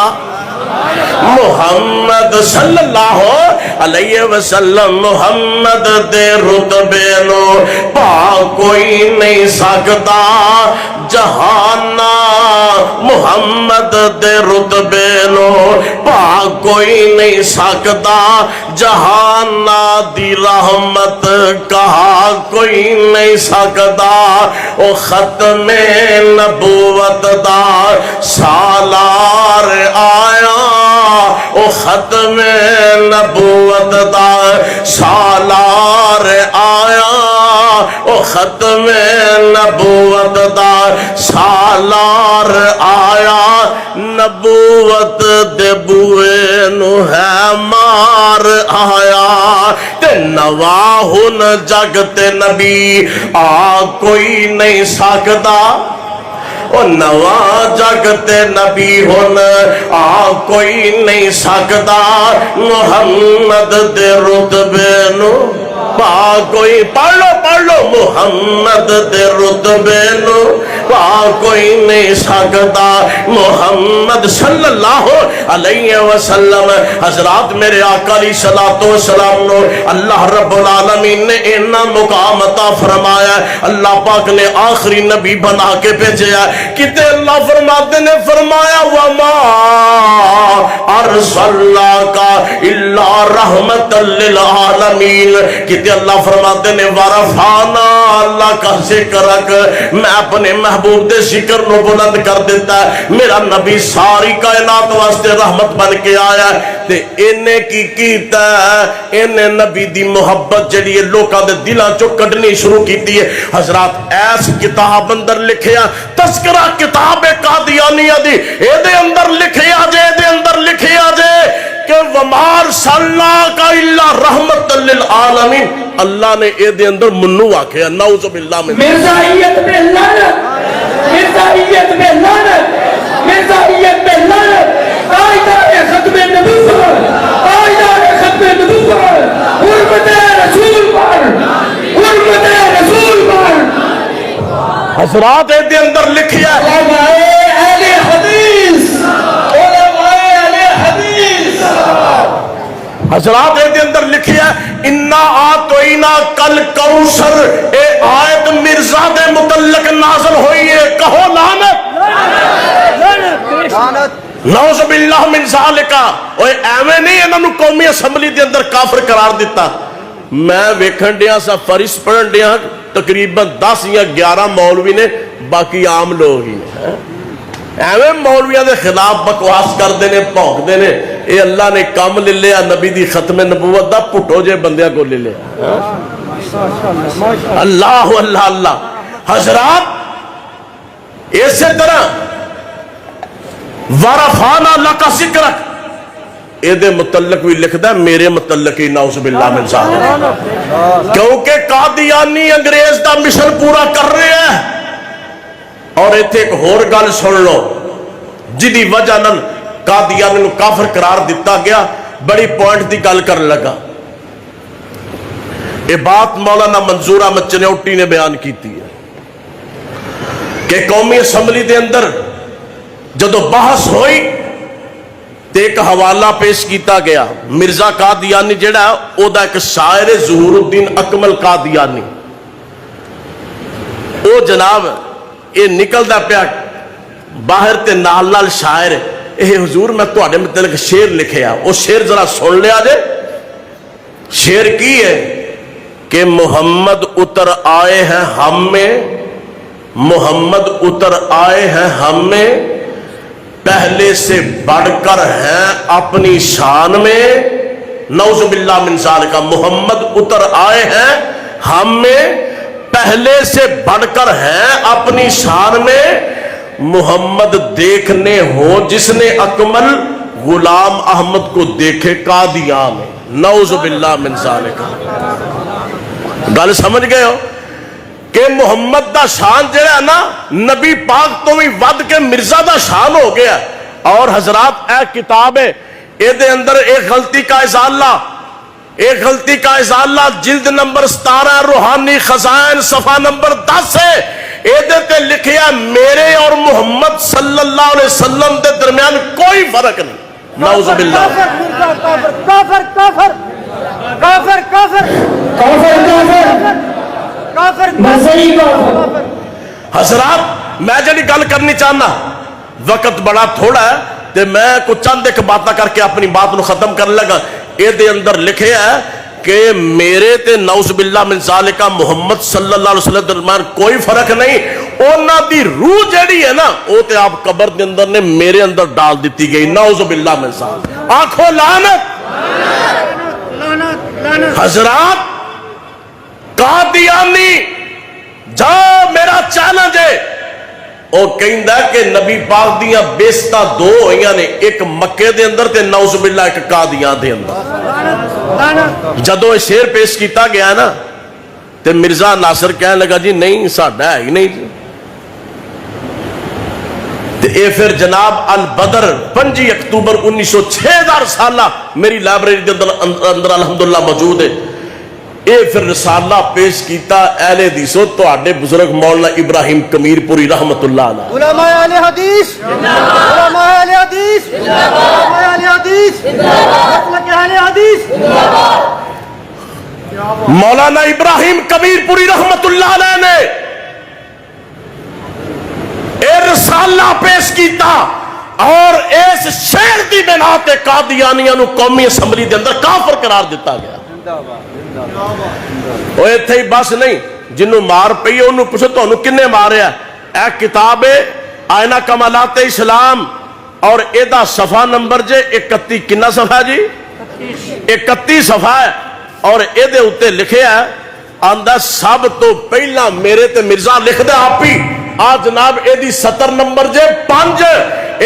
محمد صلی اللہ علیہ وسلم محمد دے رتبے نو پا کوئی نہیں سکدا، جہانا محمد دے رتبے نو پا کوئی نہیں سکدا، جہانا دی رحمت کہا کوئی نہیں سکدا، او ختم نبوت دا سالار آیا، او ختم نبوت دا سالار آیا، او ختم نبوت دا سالار آیا، نبوت دے بوئے نو ہے مار آیا، تے نواہن جگ تے نبی آ کوئی نہیں سکدا، او نواں جگ تے نبی ہن آ کوئی نہیں سکدا، محمد دے رتبے نو پا کوئی، پڑھ لو محمد دے رتبے نو پا کوئی نہیں سکدا، محمد صلی اللہ علیہ وسلم۔ حضرات میرے آقا علیہ الصلوۃ والسلام نو اللہ رب العالمین نے اتنا مقام عطا فرمایا ہے، اللہ پاک نے آخری نبی بنا کے بھیجا ہے، کتے اللہ فرماتے نے فرمایا وما ارسلناک الا رحمت للعالمین، کتے اللہ فرماتے نے ورفعنا، اللہ کا ذکر رکھ، میں اپنے محبوب دے ذکر نو بلند کر دیتا ہے، میرا نبی ساری کائنات واسطے رحمت بن کے آیا ہے، تے انہیں کی کیتا ہے، انہیں نبی دی محبت جڑی ہے لوکاں دے دلاں چوں کڈنی شروع کیتی ہے۔ حضرات ایس کتاب اندر لکھیا تذکرہ کتاب قادیانیہ دی، اے دے اندر لکھیا جے، دے اندر لکھیا جے کہ وما ارسلناک الا رحمت للعالمین، اللہ نے اے دے اندر منو آکھیا، نعوذ باللہ من مرزائیت پہ لعنت، مرزائیت پہ لعنت، مرزائیت پہ لعنت، تاجدار ختم نبوت، تاجدار ختم نبوت، حرمت رسول پر، حرمت رسول پر۔ حضرات اے دے اندر لکھیا ہے علماء اہل حدیث، علماء اہل حدیث، حضرات اے دے اندر لکھیا انا آتوینا کل کوثر، اے آیت مرزا دے متعلق نازل ہوئی ہے، کہو لعنت نعوذ باللہ من ذالکا۔ اوے ایویں نہیں انہاں نو قومی اسمبلی دے اندر کافر قرار دیتا۔ میں ویکھن ڈیا سا فرش پڑھن ڈیا تقریباً 10 یا 11 مولوی نے، باقی عام لوگ ہی نے ایویں مولویاں دے خلاف بکواس کردے نے، بھونکدے نے، اے اللہ نے کام لے لیا نبی دی ختم نبوت دا، پٹھو جے بندیاں کو لے لیا۔ اللہ اللہ اللہ۔ حضرات اسی طرح وَرَفَعْنَا لَكَ ذِكْرَكَ، اے دے متعلق بھی لکھ دا میرے متعلق ہی نعوذ باللہ من ذالک، کیونکہ قادیانی انگریز دا مشن پورا کر رہے ہیں۔ اور ایتھے ایک اور گل سن لو جدی وجہ نال قادیانی نو کافر قرار دیتا گیا، بڑی پوائنٹ دی گل کر لگا۔ یہ بات مولانا منظور احمد چنیوٹی نے بیان کیتی ہے کہ قومی اسمبلی دے اندر جدو بحث ہوئی تے ایک حوالہ پیش کیتا گیا، مرزا قادیانی جڑا او دا ایک شاعر ظہور الدین اکمل قادیانی، او جناب اے نکل دا پیا باہر تے نال نال شاعر، اے حضور میں تواڈے متعلق شعر لکھیا، او شعر ذرا سن لیا جے۔ شعر کی ہے کہ محمد اتر آئے ہیں ہم میں، محمد اتر آئے ہیں ہم میں، پہلے سے بڑھ کر ہیں اپنی شان میں، نعوذ باللہ من ذالک۔ محمد اتر آئے ہیں ہم میں، پہلے سے بڑھ کر ہیں اپنی شان میں، محمد دیکھنے ہو جس نے اکمل، غلام احمد کو دیکھے قادیان میں، نعوذ باللہ من ذالک۔ گل سمجھ گئے ہو کہ محمد دا شان جڑا ہے نا نبی پاک تو بھی ود کے مرزا دا شان ہو گیا۔ اور حضرات اے کتاب ہے، اے دے اندر ایک غلطی کا ازالہ، ایک غلطی کا ازالہ، جلد نمبر 17 روحانی خزائن صفحہ نمبر 10 ہے، اے دے تے لکھیا میرے اور محمد صلی اللہ علیہ وسلم دے درمیان کوئی فرق نہیں، نعوذ باللہ۔ کافر کافر کافر کافر کافر کافر کافر۔ حضرات میں جڑی گل کرنی چاہنا، وقت بڑا تھوڑا ہے تے میں کو چند ایک باتاں کر کے اپنی بات نو ختم کرنے لگا۔ اے دے اندر لکھے ہے کہ میرے تے نعوذ باللہ من ذالک محمد صلی اللہ علیہ وسلم درمیان کوئی فرق نہیں، اونا دی روح جڑی ہے نا او تے آپ قبر دے اندر نے میرے اندر ڈال دیتی گئی، نعوذ باللہ من ذالک۔ آنکھوں لعنت۔ حضرات قادیانی جا میرا چیلنج ہے، او کہندا ہے کہ نبی پاک دیاں بیستہ دو ہوئیاں نے، ایک مکے دے اندر تے نعوذ باللہ ایک قادیان دے اندر۔ جدو شعر پیش کیتا گیا نا تے مرزا ناصر کہنے لگا جی نہیں ساڈا ہے ہی نہیں جی۔ تے اے پھر جناب البدر 5 اکتوبر 1906 سالہ میری لائبریری دے اندر الحمدللہ موجود ہے۔ اے پھر رسالہ پیش کیتا اہل حدیثوں تواڈے بزرگ مولانا ابراہیم کمیر پوری رحمت اللہ علیہ۔ علماء اہل حدیث، علماء اہل حدیث، علماء اہل حدیث، مسلک اہل حدیث۔ مولانا ابراہیم کبیر پوری رحمت اللہ علیہ نے اے رسالہ پیش کیتا اور اس شعر دی بنا تے قادیانیاں نو قومی اسمبلی دے اندر کافر قرار دیتا گیا۔ وہ ایتھے ہی بس نہیں، جنوں مار پئی ہے انہوں پوچھو تو انہوں کنے ماریا۔ اے کتاب آئینہ کمالات اسلام اور ایدہ صفحہ نمبر جے 31 کنہ صفحہ جی 31 صفحہ ہے، اور ایدے ہوتے لکھے ہے آندہ سب تو پہلا میرے تے مرزا لکھ دے آپ ہی آج جناب ایدی 70 نمبر جے 5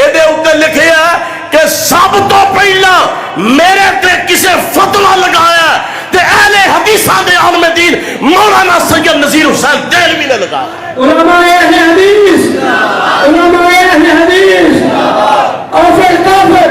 ایدے ہوتے لکھے ہے کہ سب تو پہلا میرے تے کسے فتوہ لگایا ہے تے اہل حدیثہ دے عالم دین مولانا سید نذیر حسین دہلوی نے لگایا۔ علماء اہل حدیث، علماء اہل حدیث، کافر کافر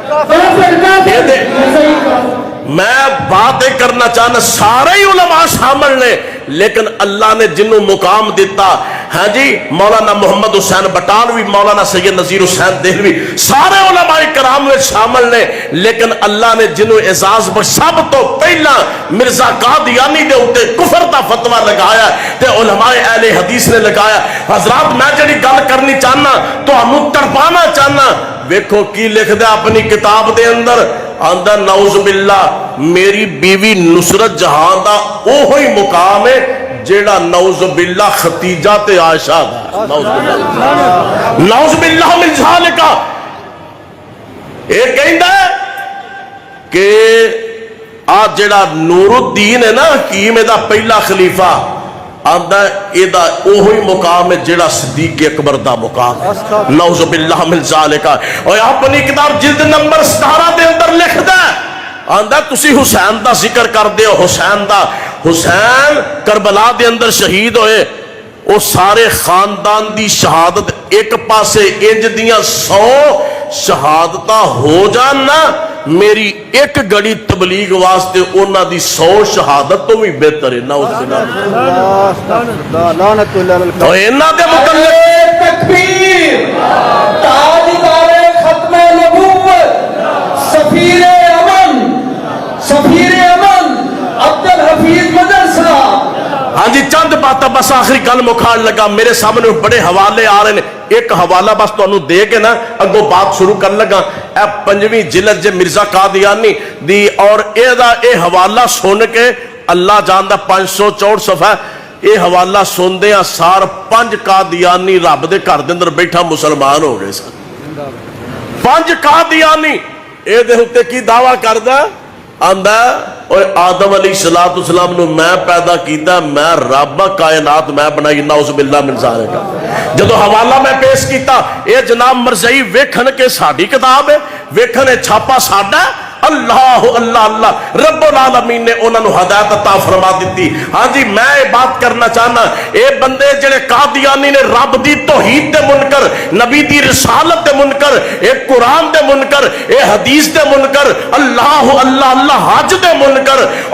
کافر کافر۔ میں باتیں کرنا چاہنا سارے ہی علماء شامل نے، لیکن اللہ نے جنہوں مقام دیتا ہاں جی مولانا محمد حسین بٹالوی، مولانا سید نذیر حسین دہلوی، سارے علماء کرام مقام میں شامل نے، لیکن اللہ نے جنہوں اعزاز بخش سب تو پہلا مرزا قادیانی دے اوتے کفر دا فتویٰ لگایا تے علماء اہل حدیث نے لگایا۔ حضرات میں جڑی گل کرنی چاہنا تو ہمیں تڑپانا چاہنا، ویکھو کی لکھ دے اپنی کتاب دے اندر، آندہ نعوذ باللہ میری بیوی نصرت جہاں دا اوہی مقام ہے جیڑا نعوذ باللہ ختیجہ تے عائشہ دا، نعوذ باللہ من ذالکا۔ ایک کہندہ ہے کہ آج جیڑا نور الدین ہے نا حکیم دا پہلا خلیفہ، آندہ ایدہ اوہی مقام ہے جیڑا صدیق اکبر دا مقام ہے، نعوذ باللہ من ذالکا۔ اور اپنی کتاب جلد نمبر 17 دے اندر لکھ دا آندہ تسی حسین دا ذکر کر دے، حسین دا، حسین کربلا دے اندر شہید ہوئے، وہ سارے خاندان دی شہادت ایک پاسے انج دیاں 100 شہادتہ ہو جانا، میری ایک گڑی تبلیغ واسطے اونا دی 100 شہادت تو بھی بہتر ہے۔ نعوذ باللہ تو اینا دے متعلق تکبیر، تاجدار ختم نبوت، سفیر امن، سفیر امن عبدالحفیظ مدرسہ۔ ہاں جی چند باتیں بس آخری گل مکھاڑ لگا، میرے سامنے بڑے حوالے آ رہے ہیں، ایک حوالہ بس تو انہوں دے کے نا اگو بات شروع کر لگا۔ اے 5ویں جلد جے مرزا قادیانی دی، اور اے حوالہ سن کے اللہ جاندہ 564 صفحہ اے حوالہ سن دے سار 5 قادیانی رب دے گھر دے اندر بیٹھا مسلمان ہو گئے سن۔ 5 قادیانی اے دے ہوتے کی دعویٰ کردہ آندہ اور آدم علیہ السلام نے میں پیدا کیتا، میں رب کائنات میں بنائی، نعوذ باللہ من ذالک۔ جدو حوالہ میں پیش کیتا اے جناب مرزائی ویکھن کے ساڑھی کتاب ہے، ویکھن چھاپا ساڑھا، اللہ اللہ اللہ رب العالمین نے انہوں نے ہدایت عطا فرما دیتی۔ ہاں جی میں بات کرنا چاہنا، اے بندے جڑے قادیانی نے رب دی توحید دے منکر، نبی دی رسالت دے منکر، اے قرآن دے منکر، اے حدیث دے منکر، اللہ اللہ اللہ حج دے منکر۔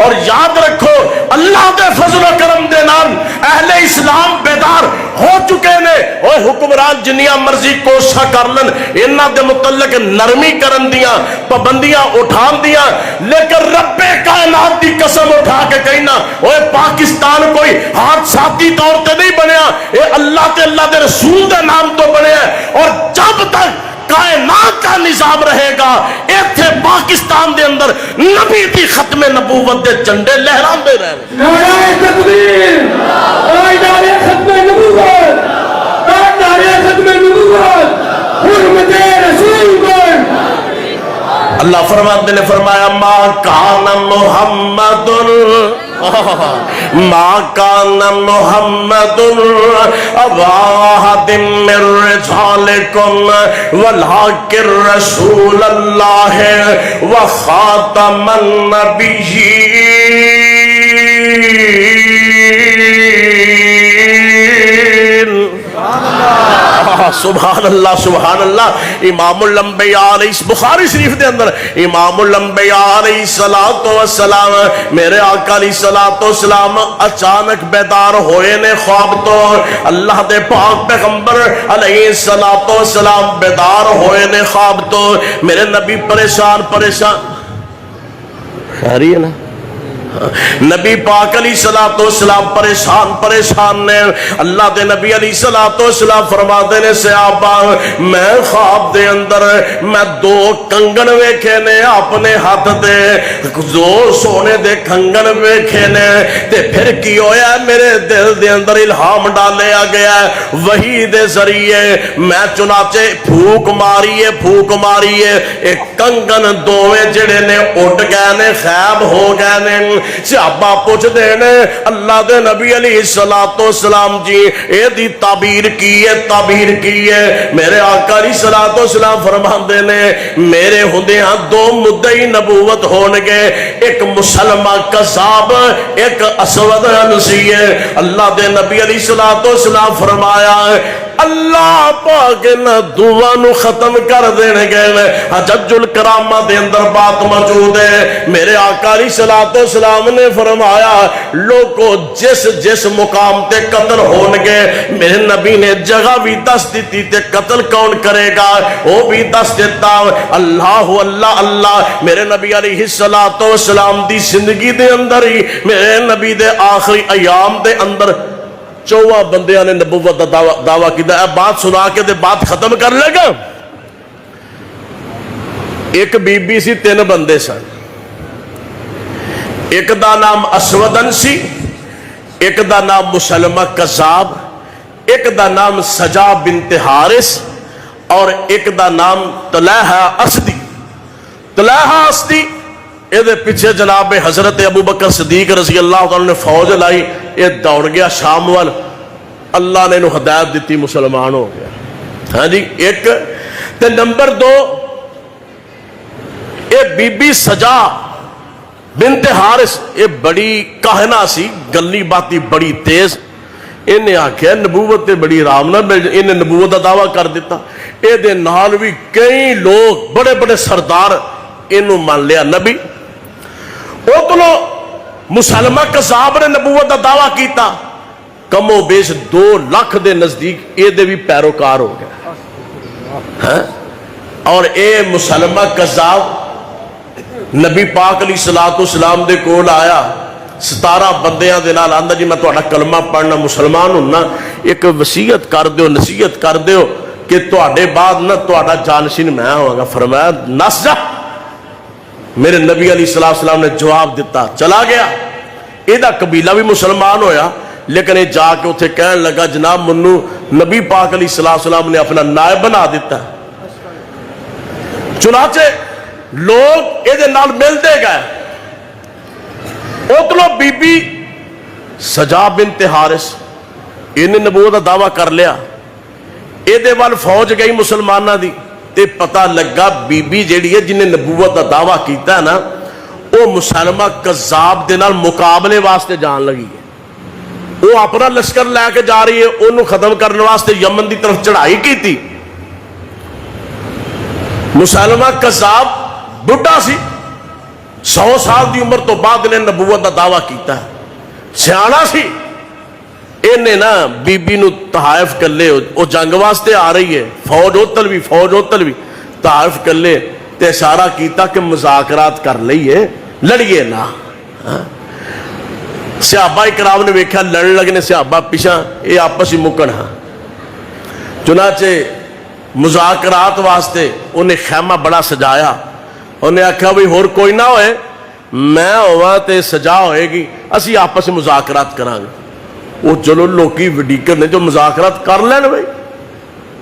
اور یاد رکھو اللہ دے فضل و کرم دے نام اہل اسلام بیدار ہو چکے نے، اوہ حکمران جنیاں مرضی کوشش کر لن انہاں دے متعلق نرمی کرن دیاں پابندیاں اٹھان دیاں، لیکن رب کائنات دی قسم اٹھا کے کہنا اوہ پاکستان کوئی حادثاتی طور تے نہیں بنیا، اے اللہ تے اللہ دے رسول دے نام تو بنیا ہے۔ اور جب تک کائنات کا نظام رہے گا ایتھے پاکستان دے اندر نبی دی ختم نبوت دے جھنڈے لہران دے رہے ہیں۔ نعرہ تکبیر، نعرہ ختم نبوت، نعرہ ختم نبوت، حرمت رسول پر۔ اللہ فرماتے نے فرمایا ما کان محمد ما کان محمد ابا احد من رجالکم ولکن رسول اللہ وخاتم النبیین۔ سبحان اللہ سبحان اللہ۔ امام الانبیاء علیہ بخاری شریف دے اندر امام الانبیاء علیہ السلام میرے آقا علیہ السلام اچانک بیدار ہوئے نے خواب تو، اللہ دے پاک پیغمبر علیہ السلام بیدار ہوئے نے خواب تو، میرے نبی پریشان خیری ہے نا، نبی پاک علیہ السلام پریشان نے۔ اللہ دے نبی علیہ السلام فرما دے نے صحابہ میں خواب دے اندر میں 2 کنگن ویکھے نے اپنے ہاتھ دے، 2 سونے دے کنگن ویکھے نے، تے پھر کی ہویا میرے دل دے اندر الہام ڈالیا گیا وحی دے ذریعے، میں چنانچہ پھوک ماریے ایک کنگن دوویں جڑے نے اٹھ گئے نے، غائب ہو گئے نے۔ صحابہ پوچھ دینے اللہ دے نبی علیہ السلام جی اے دی تعبیر کی ہے؟ میرے آقا علیہ السلام فرما دینے میرے ہندیاں 2 مدعی نبوت ہونگے، ایک مسلمہ قذاب، ایک اسود انسی ہے۔ اللہ دے نبی علیہ السلام فرمایا اللہ پاک نہ دعا نو ختم کر دینے گئے. حجج الکرامہ دے اندر بات موجود ہے. میرے آقا علیہ الصلوۃ والسلام نے فرمایا لوگو جس جس مقام تے قتل ہونگے میرے نبی نے جگہ بھی دس دیتی تے قتل کون کرے گا وہ بھی دس دیتا. اللہ اللہ اللہ. میرے نبی علیہ الصلوۃ والسلام دی زندگی دے اندر ہی میرے نبی دے آخری ایام دے اندر 14 بندیاں نے نبوت دا دعویٰ کیتا. ہے بات سنا کے دے بات ختم کر لے گا. ایک بی بی سی 3 بندے سن. ایک دا نام اسودن سی, ایک دا نام مسلمہ کذاب, ایک دا نام سجا بنت حارث اور ایک دا نام طلحہ اسدی. طلحہ اسدی یہ پیچھے جناب حضرت ابوبکر صدیق رضی اللہ عنہ نے فوج لائی. یہ دوڑ گیا شام وال. اللہ نے انہوں ہدایت دیتی مسلمان ہو گیا. ہاں جی. ایک تے نمبر 2 یہ بی بی سجا بنت حارث یہ بڑی کاہنا سی, گلی باتی بڑی تیز. انہیں آکھیا نبوت تے بڑی آرام نہ مل جائے. انہیں نبوت دا دعویٰ کر دیتا. اے دے نال بھی کئی لوگ بڑے بڑے سردار انہوں مان لیا نبی. اتلو مسلمہ کذاب نے نبوت دا دعویٰ کیتا. کم و بیش 2 لاکھ دے نزدیک اے دے بھی پیروکار ہو گئے. اور اے مسلمہ کذاب نبی پاک علیہ الصلوۃ والسلام دے کول آیا 17 بندیاں دے نال آندا جی میں تہاڈا کلمہ پڑھنا مسلمان ہونا ایک وصیت کر دیو نصیحت کر دیو کہ تہاڈے بعد نہ تہاڈا جانشین میں ہوں گا. فرمایا نس جا. میرے نبی علیہ السلام نے جواب دیتا چلا گیا. یہ قبیلہ بھی مسلمان ہویا لیکن یہ جا کے اتنے کہنے لگا جناب منو نبی پاک علیہ السلام نے اپنا نائب بنا دیتا. چنانچہ لوگ یہ نال ملتے گئے. اتلو بی بی سجا بنت حارث انہیں نبوت دا دعویٰ کر لیا. یہ وال فوج گئی مسلمانہ دی تے پتہ لگا بی بی جیڑی ہے جنہیں نبوت دا دعویٰ کیتا ہے نا وہ مسلمہ کذاب دے نال مقابلے واسطے جان لگی ہے. وہ اپنا لشکر لے کے جا رہی ہے. انہوں ختم کرنے واسطے یمن دی طرف چڑھائی کی تھی. مسلمہ کذاب بڑھا سی 100 سال دی عمر تو بعد نے نبوت دا دعویٰ کیتا ہے. سیانا سی. انہیں نا بی بی نو تحائف کر لے. وہ جنگ واسطے آ رہی ہے فوج اوتل بھی تحائف کر لے تے اشارہ کیتا کہ مذاکرات کر لئیے لڑیے نا. صحابہ اکرام نے ویکھا لڑن لگنے صحابہ پیچھا یہ آپس ہی مکن. چنانچہ مذاکرات واسطے انہیں خیمہ بڑا سجایا. انہیں آکھا بھئی اور کوئی نہ ہوئے میں ہوا تے سجا ہوئے گی اسی آپس میں مذاکرات کریں گے. وہ چلو لوکی وڈیکر نے جو مذاکرات کر لین بھئی.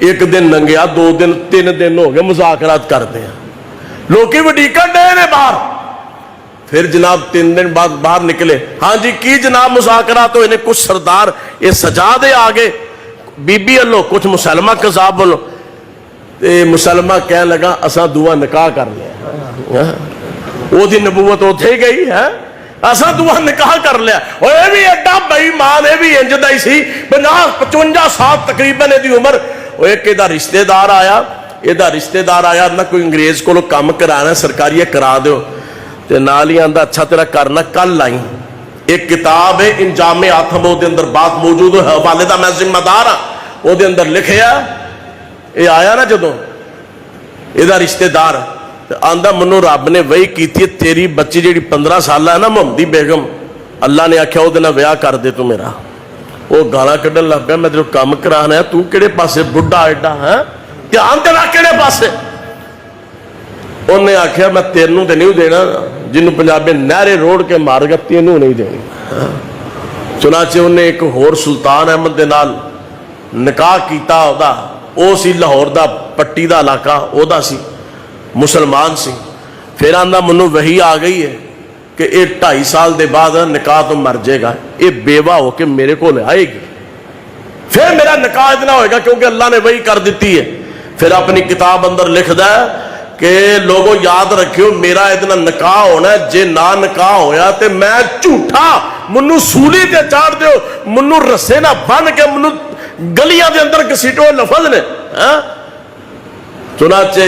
ایک دن ننگیا 2 دن 3 دن ہو گئے مذاکرات کرتے ہیں. لوکی وڈیکر نے باہر. پھر جناب 3 دن بعد باہر نکلے. ہاں جی کی جناب مذاکرات ہوئے. انہیں کچھ سردار یہ سجا دے آگے بی بی اللہ کچھ مسلمہ کذاب بولو. مسلمہ کہنے لگا اساں دعا نکاح کر لیا. وہ دی نبوت اتھے گئی ہے. اساں دعا نکاح کر لیا. اور یہ بھی ایڈا بھائی مان یہ بھی انجدہ ہی سی 55 سال تقریباً دی عمر. وہ ایک ادھا رشتہ دار آیا نہ کوئی انگریز کو لوگ کام کرانا سرکاری کرا دیو تے نال ہی آندا اچھا تیرا کرنا کل لائیں. ایک کتاب ہے انجام آتم وہ دے اندر بات موجود ہے حوالے دا میں ذمہ دار ہاں. وہ دے اندر لکھیا یہ آیا نا جدوں یہ رشتہ دار آندا منو رب نے وہی کیتی تیری بچی جیڑی 15 سالہ ہے نا محمدی بیگم اللہ نے آکھیا وہ دینا ویاہ کر دے تو میرا. وہ گالا کڈن لگ پیا میں تیرے کام کرانا ہے تو کہڑے پاسے بڈھا ایڈا ہے دھیان تیرا کہڑے پاسے. انہیں آکھیا میں تینوں تے نہیں دینا جنوں پنجابی نہرے روڑ کے مار گیا تینوں نہیں دینی. چنانچہ انہیں ایک ہور سلطان احمد دے نال نکاح کیتا. او سی لاہور دا پٹی دا علاقہ او دا سی مسلمان سی. پھر آندا منو وحی آ گئی ہے کہ یہ 2.5 سال دے بعد نکاح تو مر جائے گا. یہ بیوہ ہو کے میرے کو لے آئے گی پھر میرا نکاح اتنا ہوئے گا کیونکہ اللہ نے وہی کر دیتی ہے. پھر اپنی کتاب اندر لکھ دا ہے کہ لوگوں یاد رکھیو میرا اتنا نکاح ہونا ہے جے نہ نکاح ہویا تے میں جھوٹا منو سولی تے چاڑ دیو منو رسے نہ بن کے منو گلیاں دے اندر کسیٹو لفظ نے. چنانچہ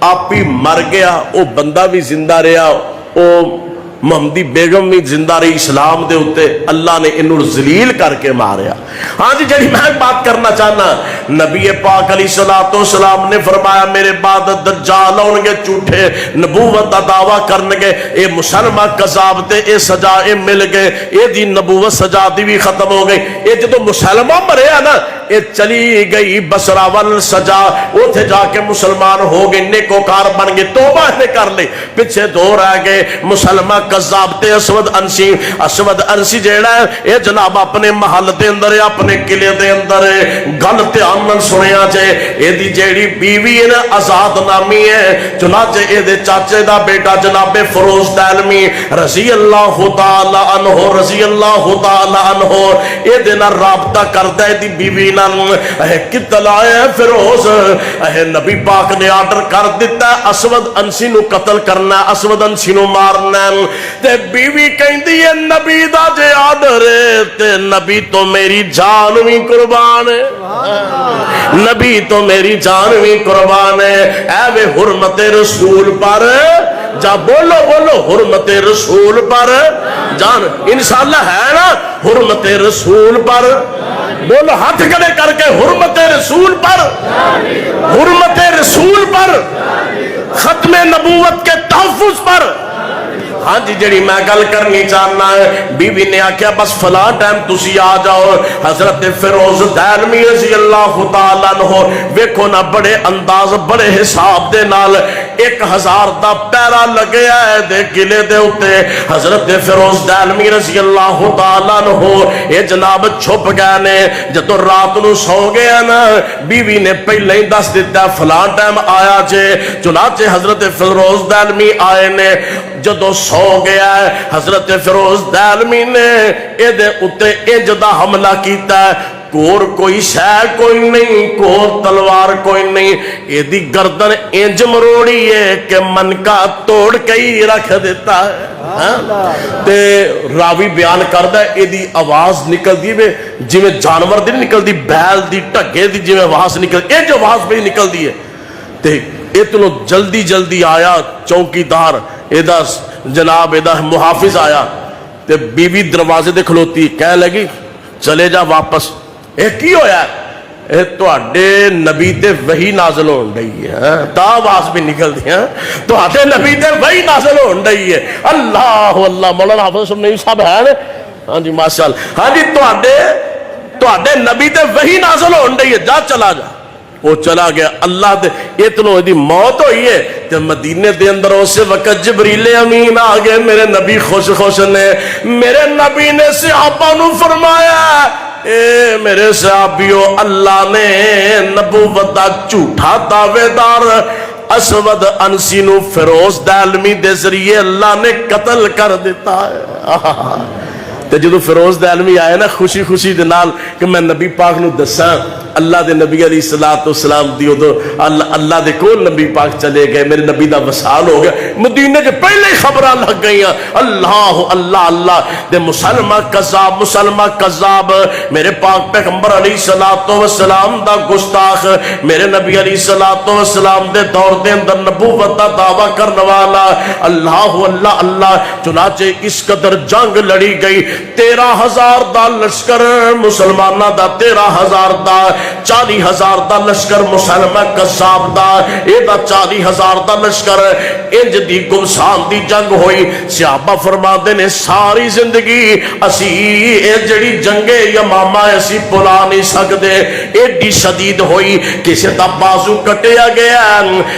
آپ ہی مر گیا, وہ بندہ بھی زندہ رہا, وہ محمدی بیگم بھی زندہ رہی اسلام دے ہوتے, اللہ نے انہوں ذلیل کر کے ماریا. ہاں جی, جڑی میں بات کرنا چاہنا, نبی پاک علیہ الصلوۃ والسلام نے فرمایا میرے بعد دجال آؤ گے جھوٹے, نبوت کا دعویٰ کرن گے, اے مسلمہ کذاب تے اے سجا اے مل گئے, اے دی نبوت سجا دی بھی ختم ہو گئی. اے جدو مسلمہ مریا نا, اے چلی گئی بصرہ ول سجا, اوتھے جا کے مسلمان ہو گئے, نیکوکار بن گئے, توبہ نے کر لی. پیچھے دو رہ گئے مسلمہ کذاب تے اسود انسی. اسود انسی جیڑا ہے اے جناب اپنے محل دے اندر, اپنے قلعے دے اندر گل دھیان نال سنیا جے, اے دی جیڑی بیوی ہے نا آزاد نامی ہے, چنانچہ اے دے چاچے دا بیٹا جناب فیروز دہلوی رضی اللہ تعالی عنہ, رضی اللہ تعالی عنہ, اے دے نال رابطہ کردا ہے دی بیوی نال. کتلا ہے فیروز, نبی پاک نے آرڈر کر دیتا ہے اسود انسی نو قتل کرنا, اسود انسی نو مارنا. تے بیوی کہندی ہے نبی دا جے آرڈر ہے تے نبی تو میری جان بھی قربان ہے, نبی تو میری جان بھی قربان ہے. اے وے حرمت رسول پر جا, بولو بولو حرمت رسول پر جان, انشاءاللہ ہے نا حرمت رسول پر, بولو ہاتھ کھڑے کر کے حرمت رسول پر, حرمت رسول پر, ختم نبوت کے تحفظ پر. ہاں جی, جڑی میں گل کرنی چاہنا ہے, بی نے آکھیا بس فلاں ٹائم تسی آ جاؤ. حضرت فیروز دہلوی رضی اللہ تعالیٰ عنہ ویکھو نا, بڑے انداز بڑے حساب دے نال 1000 دا پیرا لگیا ہے دے قلعے دے اوتے. حضرت فیروز دہلوی رضی اللہ تعالیٰ عنہ اے جناب چھپ گئے نے. جدو رات نو سو گیا نا, بیوی نے پہلے ہی دس دیتا فلاں ٹائم آیا جے. چنانچہ حضرت فیروز دہلوی آئے نے. جدو سو گیا ہے حضرت فیروز دہلوی نے اے دے اتے انج دا حملہ کیتا ہے, کور کوئی شے کوئی نہیں, کور تلوار کوئی نہیں, اے دی گردن انج مروڑی ہے کہ من کا توڑ کے ہی رکھ دیتا ہے. تے راوی بیان کردا ہے اے دی آواز نکل دی وے جویں جانور دی نکل دی, بیل دی ٹھگے دی جویں آواز نکل, اے جو آواز پہ نکل دی ہے. تے اتنو جلدی جلدی آیا چوکیدار, ایدہ جناب ایدہ محافظ آیا, تے بیوی دروازے دے کھلوتی, کہہ لگی چلے جا واپس. اے کی ہویا ہے, اے تو اڈے نبی تے وحی نازل ہون رہی ہے, تا آواز بھی نکل دی ہے, تو اڈے نبی تے وحی نازل ہون رہی ہے. اللہ اللہ, مولانا حافظ صاحب ہے نا, ہاں جی ماشاءاللہ, ہاں جی تو اڈے نبی تے وحی نازل ہون رہی ہے, جا چلا جا. وہ چلا گیا. اللہ دے اتنو دی موت ہوئی ہے تے مدینے دے اندر اسے وقت جبریل امین آ گئے, میرے نبی خوش خوش نے, میرے نبی نے صحابہ نو فرمایا اے میرے صحابیو, اللہ نے نبوت دا جھوٹا دعوے دار اسود انسی نو فیروز دہلوی دے ذریعے اللہ نے قتل کر دیتا ہے. تے جدو فیروز دہلوی آئے نا خوشی خوشی دے نال کہ میں نبی پاک نو دساں, اللہ دے نبی علیہ السلام دیو دو اللہ دے کول نبی پاک چلے گئے, میرے نبی دا وصال ہو گیا. مدینے کے پہلے خبراں لگ گئی ہیں, اللہ اللہ اللہ دے مسلمہ کذاب, مسلمہ کذاب, میرے پاک پیغمبر علیہ السلام دا گستاخ, میرے نبی علیہ السلام دے دور دے اندر نبوت دا دعویٰ کرنے والا, اللہ اللہ اللہ. چنانچہ اس قدر جنگ لڑی گئی, 13,000 دا لشکر مسلمانہ دا, 13,000 دا, 40,000 دا لشکر مسلمہ کذاب دا, اے دا 40,000 دا لشکر. انج دی گمسان دی جنگ ہوئی. صحابہ فرماندے نے ساری زندگی اسی اے جڑی جنگے یمامہ اسی بلا نہیں سکدے, ایڈی شدید ہوئی. کسی دا بازو کٹیا گیا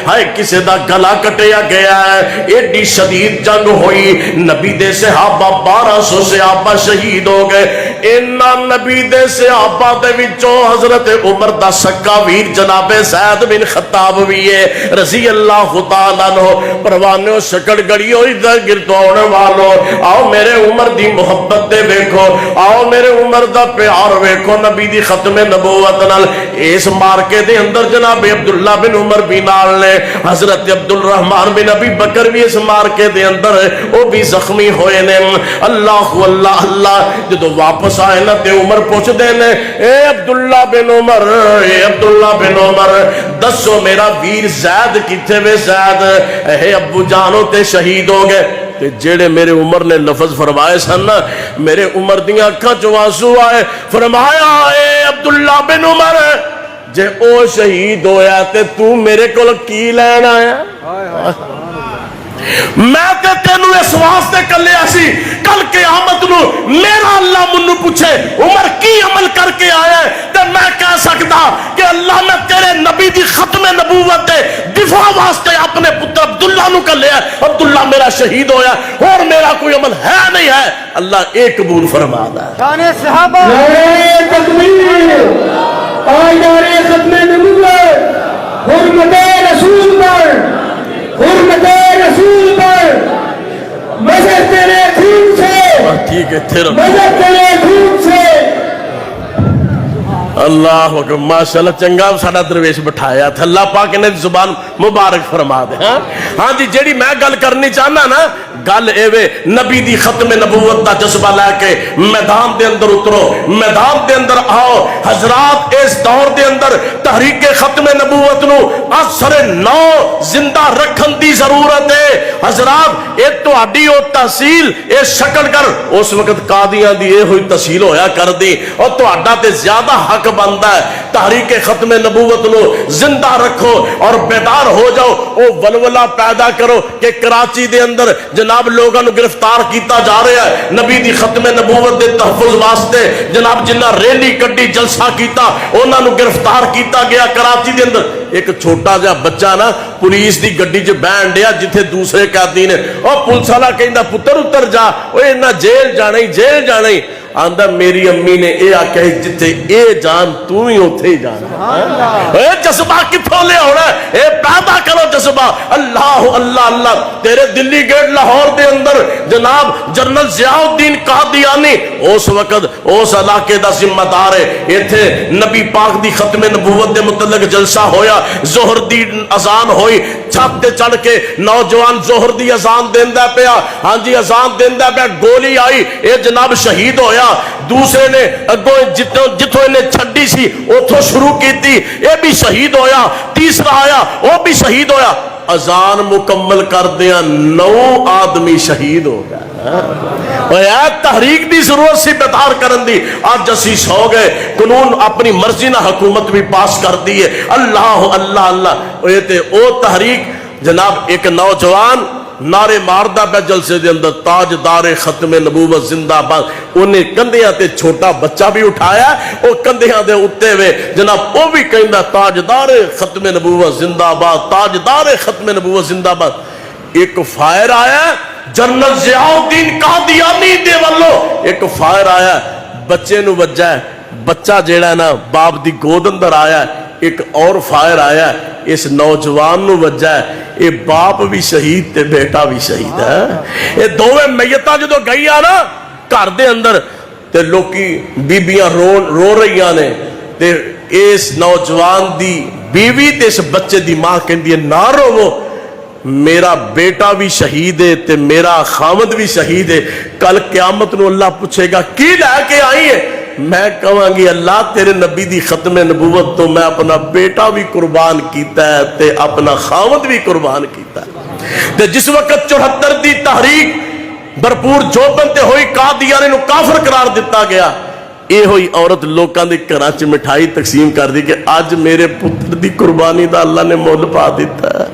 ہے, کسی دا گلا کٹیا گیا ہے, ایڈی شدید جنگ ہوئی. نبی دے صحابہ 1200 صحابہ شہید ہو گئے. انہاں نبی دے صحابہ دے وچوں حضرت عمر دا سکا ویر جناب زید بن خطاب بھی ہے رضی اللہ تعالیٰ عنہ. پروانیوں شکڑ گڑی ہوئی در گرد آنے والو, آؤ میرے عمر دی محبت دے بیکھو, آؤ میرے عمر دا پیار بیکھو نبی دی ختم نبوت نال. اس مارکے دے اندر جناب عبداللہ بن عمر بھی نال نے, حضرت عبد الرحمن بن ابی بکر بھی اس مارکے دے اندر وہ بھی زخمی ہوئے نے. اللہ اللہ اللہ. جدو واپس واپس آئے نا تے عمر پوچھ دینے اے عبداللہ بن عمر، اے عبداللہ بن عمر دسو میرا ویر زید کتھے وے زید؟ اے ابو جانو تے شہید ہو گئے۔ تے جیڑے میرے عمر نے لفظ فرمائے سن نا، میرے عمر دیاں اکھاں چوں آنسو آئے، فرمایا اے عبداللہ بن عمر جے او شہید ہویا تے تو میرے کول کی لین آیا؟ میں تے تینوں اس واسطے کلیا سی کل قیامت نو میرا اللہ منو پوچھے عمر کی عمل کر کے آیا ہے تے میں کہہ سکتا کہ اللہ میں تیرے نبی دی ختم نبوت دے دفاع واسطے اپنے پتر عبداللہ نو کلیا، عبداللہ میرا شہید ہویا اور میرا کوئی عمل ہے نہیں ہے، اللہ ایک قبول فرما دا ہے۔ شان صحابہ، نعرہ تکبیر، پائیدار ختم نبوت، حرمت رسول پر، حرمت رسول پر، مذہب تیرے خون سے، ٹھیک ہے تھر مذہب تیرے خون سے۔ اللہ اکبر، ماشاءاللہ چنگا ساڈا درویش بٹھایا تھا، اللہ پاک نے زبان مبارک فرما دے۔ ہاں جی جیڑی میں گل کرنی چاہنا نا، گل ایوے نبی دی ختم نبوت دا جذبہ لے کے میدان دے اندر اترو، میدان دے اندر آؤ حضرات۔ اس دور دے اندر تحریک ختم نبوت نو اثر نو زندہ رکھن دی ضرورت ہے حضرات۔ اے تہاڈی او تحصیل اے شکل کر اس وقت قادیاں دی اے ہوئی تحصیل ہویا کر دی، اور تہاڈا تے زیادہ حق بنتا ہے تحریک ختم نبوت نو زندہ رکھو اور بیدار ہو جاؤ۔ او ولولہ پیدا کرو کہ کراچی دے اندر جناب لوگاں نو گرفتار کیتا جا رہا ہے نبی دی ختم نبوت دے تحفظ واسطے، جناب جنہ ریلی کڈی جلسہ کیتا انہاں نو گرفتار کیتا گیا کراچی دے اندر۔ ایک چھوٹا جا بچہ نا پولیس دی گڈی چ بہن ڈیا جتھے دوسرے قیدی نے، او پولیس والا کہندا پتر اتر جا، اوے نہ جیل جانا ہی جیل جانا ہی۔ آندا میری امی نے اے آکھیا جتھے اے جان تو ہی اوتھے ہی جانا۔ اے جذبہ کتھوں لے ہونا اے پیدا کرو جذبہ۔ اللہ اللہ اللہ، تیرے دلی گیٹ لاہور دے اندر جناب جنرل ضیاء الدین قادیانی اس وقت اس علاقے دا ذمہ دار ہے۔ ایتھے نبی پاک دی ختم نبوت دے متعلق جلسہ ہویا، ظہر دی اذان ہوئی، چھت تے چڑھ کے نوجوان ظہر دی اذان دیندا پیا، ہاں جی اذان دیندا پیا، گولی آئی، اے جناب شہید ہویا۔ دوسرے نے اگوں جتھوں انہیں چھڈی سی اوتھوں شروع کیتی، اے بھی شہید ہویا، تیسرا آیا وہ بھی شہید ہویا۔ اذان مکمل کر دیا 9 آدمی شہید ہو گیا۔ تحریک دی ضرورت سی بیدار کرن دی، آج اسی سو گئے، قانون اپنی مرضی نہ حکومت بھی پاس کر دی ہے۔ اللہ اللہ اللہ، یہ تے او تحریک جناب ایک نوجوان نعرے ماردہ پہ جلسے دے اندر تاجدار ختم نبوت زندہ باد، انہیں کندھیاں تے چھوٹا بچہ بھی اٹھایا، وہ کندھیاں دے اٹھتے ہوئے جناب وہ بھی کہندا تاجدار ختم نبوت زندہ باد، تاجدار ختم نبوت زندہ باد۔ ایک فائر آیا جنرل ضیاء الدین قادیانی دے والو، ایک فائر آیا بچے نو وجہ ہے، بچہ جیڑا نا باپ دی گود اندر آیا، ایک اور فائر آیا اس نوجوان نو وجہ ہے، اے باپ بھی شہید تے بیٹا بھی شہید ہے۔ اے دوویں میتاں جدو گئی آ نا گھر دے اندر تے لوکی بیبیاں رو رہیاں نے، تے اس نوجوان دی بیوی تے اس بچے دی ماں کہندی ہے نہ روو، میرا بیٹا بھی شہید ہے تے میرا خامد بھی شہید ہے، کل قیامت نو اللہ پوچھے گا کی لے کے آئی ہے؟ میں کہاں گی اللہ تیرے نبی دی ختم نبوت تو میں اپنا بیٹا بھی قربان کیتا ہے تے اپنا خامد بھی قربان کیتا ہے۔ تے جس وقت 74 دی تحریک بھرپور جوبن تے ہوئی قادیانی نو کافر قرار دیتا گیا، اے ہوئی عورت لوکاں دے گھراں چ مٹھائی تقسیم کر دی کہ اج میرے پتر دی قربانی دا اللہ نے مول پا دیتا ہے،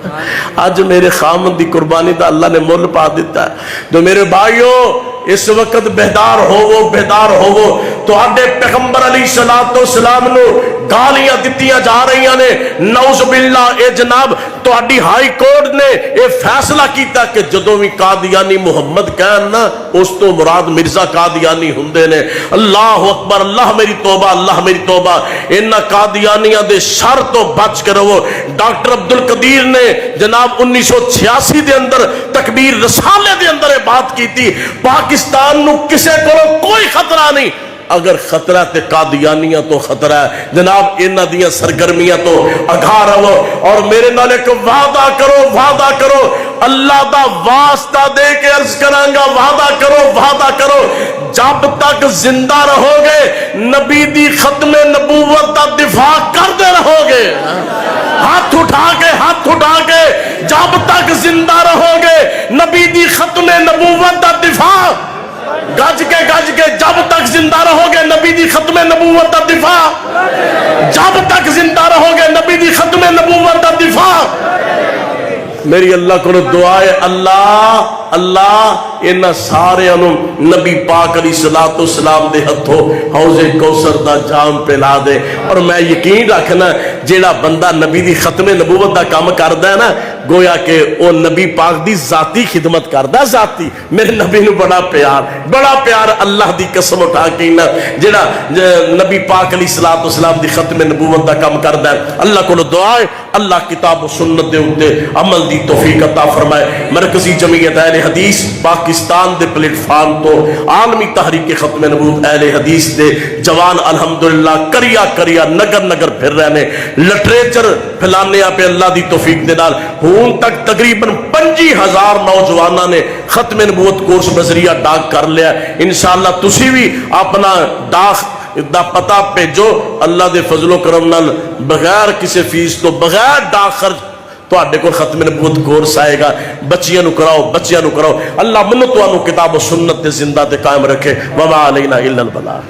اج میرے خامد دی قربانی دا اللہ نے مول پا دیتا ہے۔ تو میرے بھائیو اس وقت بیدار ہوو، بیدار ہوو۔ تو آڈے پیغمبر علیہ السلام نو گالیاں دتیاں جا رہی نے، نعوذ باللہ۔ اے جناب تو آڈی ہائی کورٹ نے اے فیصلہ کیتا کہ جدوں بھی قادیانی محمد کہن نا اس تو مراد مرزا قادیانی ہوندے نے۔ اللہ اکبر، اللہ میری توبہ، اللہ میری توبہ۔ انہاں قادیانیاں دے شر تو بچ کے رہو۔ ڈاکٹر عبدالقدیر نے جناب 1986 دے اندر تکبیر رسالے دے اندر بات کی تھی، پاکستان نو کسے کو کوئی خطرہ نہیں، اگر خطرہ تے قادیانیاں تو خطرہ ہے جناب، انہاں دیاں سرگرمیاں تو اگاں رہو اور میرے نال ایک وعدہ کرو اللہ دا واسطہ دے کے عرض کرانگا، وعدہ کرو جب تک زندہ رہو گے نبی دی ختم نبوت دا دفاع کرتے رہو گے، ہاتھ اٹھا کے جب تک زندہ رہو گے نبی دی ختم نبوت دا دفاع گج کے جب تک زندہ رہو گے نبی دی ختم نبوت دا دفاع، جب تک زندہ رہو گے نبی دی ختم نبوت دا دفاع۔ میری اللہ کو دعا ہے اللہ انہاں سارے نبی پاک علیہ السلام دے ہتھوں حوض کوثر دا جام پلا دے۔ اور میں یقین رکھنا جیڑا بندہ نبی دی ختم نبوت دا کام کردا ہے نا، گویا کہ وہ نبی پاک دی ذاتی خدمت کردا، ذاتی میرے نبی نو بڑا پیار اللہ دی قسم اٹھا کے نا جیڑا نبی پاک علیہ السلام دی ختم نبوت دا کام کردا ہے، اللہ کو دعا ہے اللہ کتاب و سنت دے اوتے عمل دی توفیق عطا فرمائے۔ مرکزی جمعیت اہل حدیث پاکستان دے پلیٹ فارم تو عالمی تحریک ختم نبوت اہل حدیث دے جوان الحمدللہ کریا نگر پھر رہے نے، لٹریچر پھیلانے پہ اللہ دی توفیق دے نال ہون تک تقریباً 25,000 نوجوانوں نے ختم نبوت کورس بذریعہ ڈاک کر لیا۔ انشاءاللہ تسی بھی اپنا ڈاک دا پتہ بھیجو، اللہ دے فضل و کرم نال بغیر کسی فیس تو بغیر ڈاک خرچ تو آڈے کو ختم نبوت کورس آئے گا۔ بچیاں نو کراؤ اللہ منو تو آنو کتاب و سنت دے زندہ دے قائم رکھے۔ وما علینا الا البلاغ۔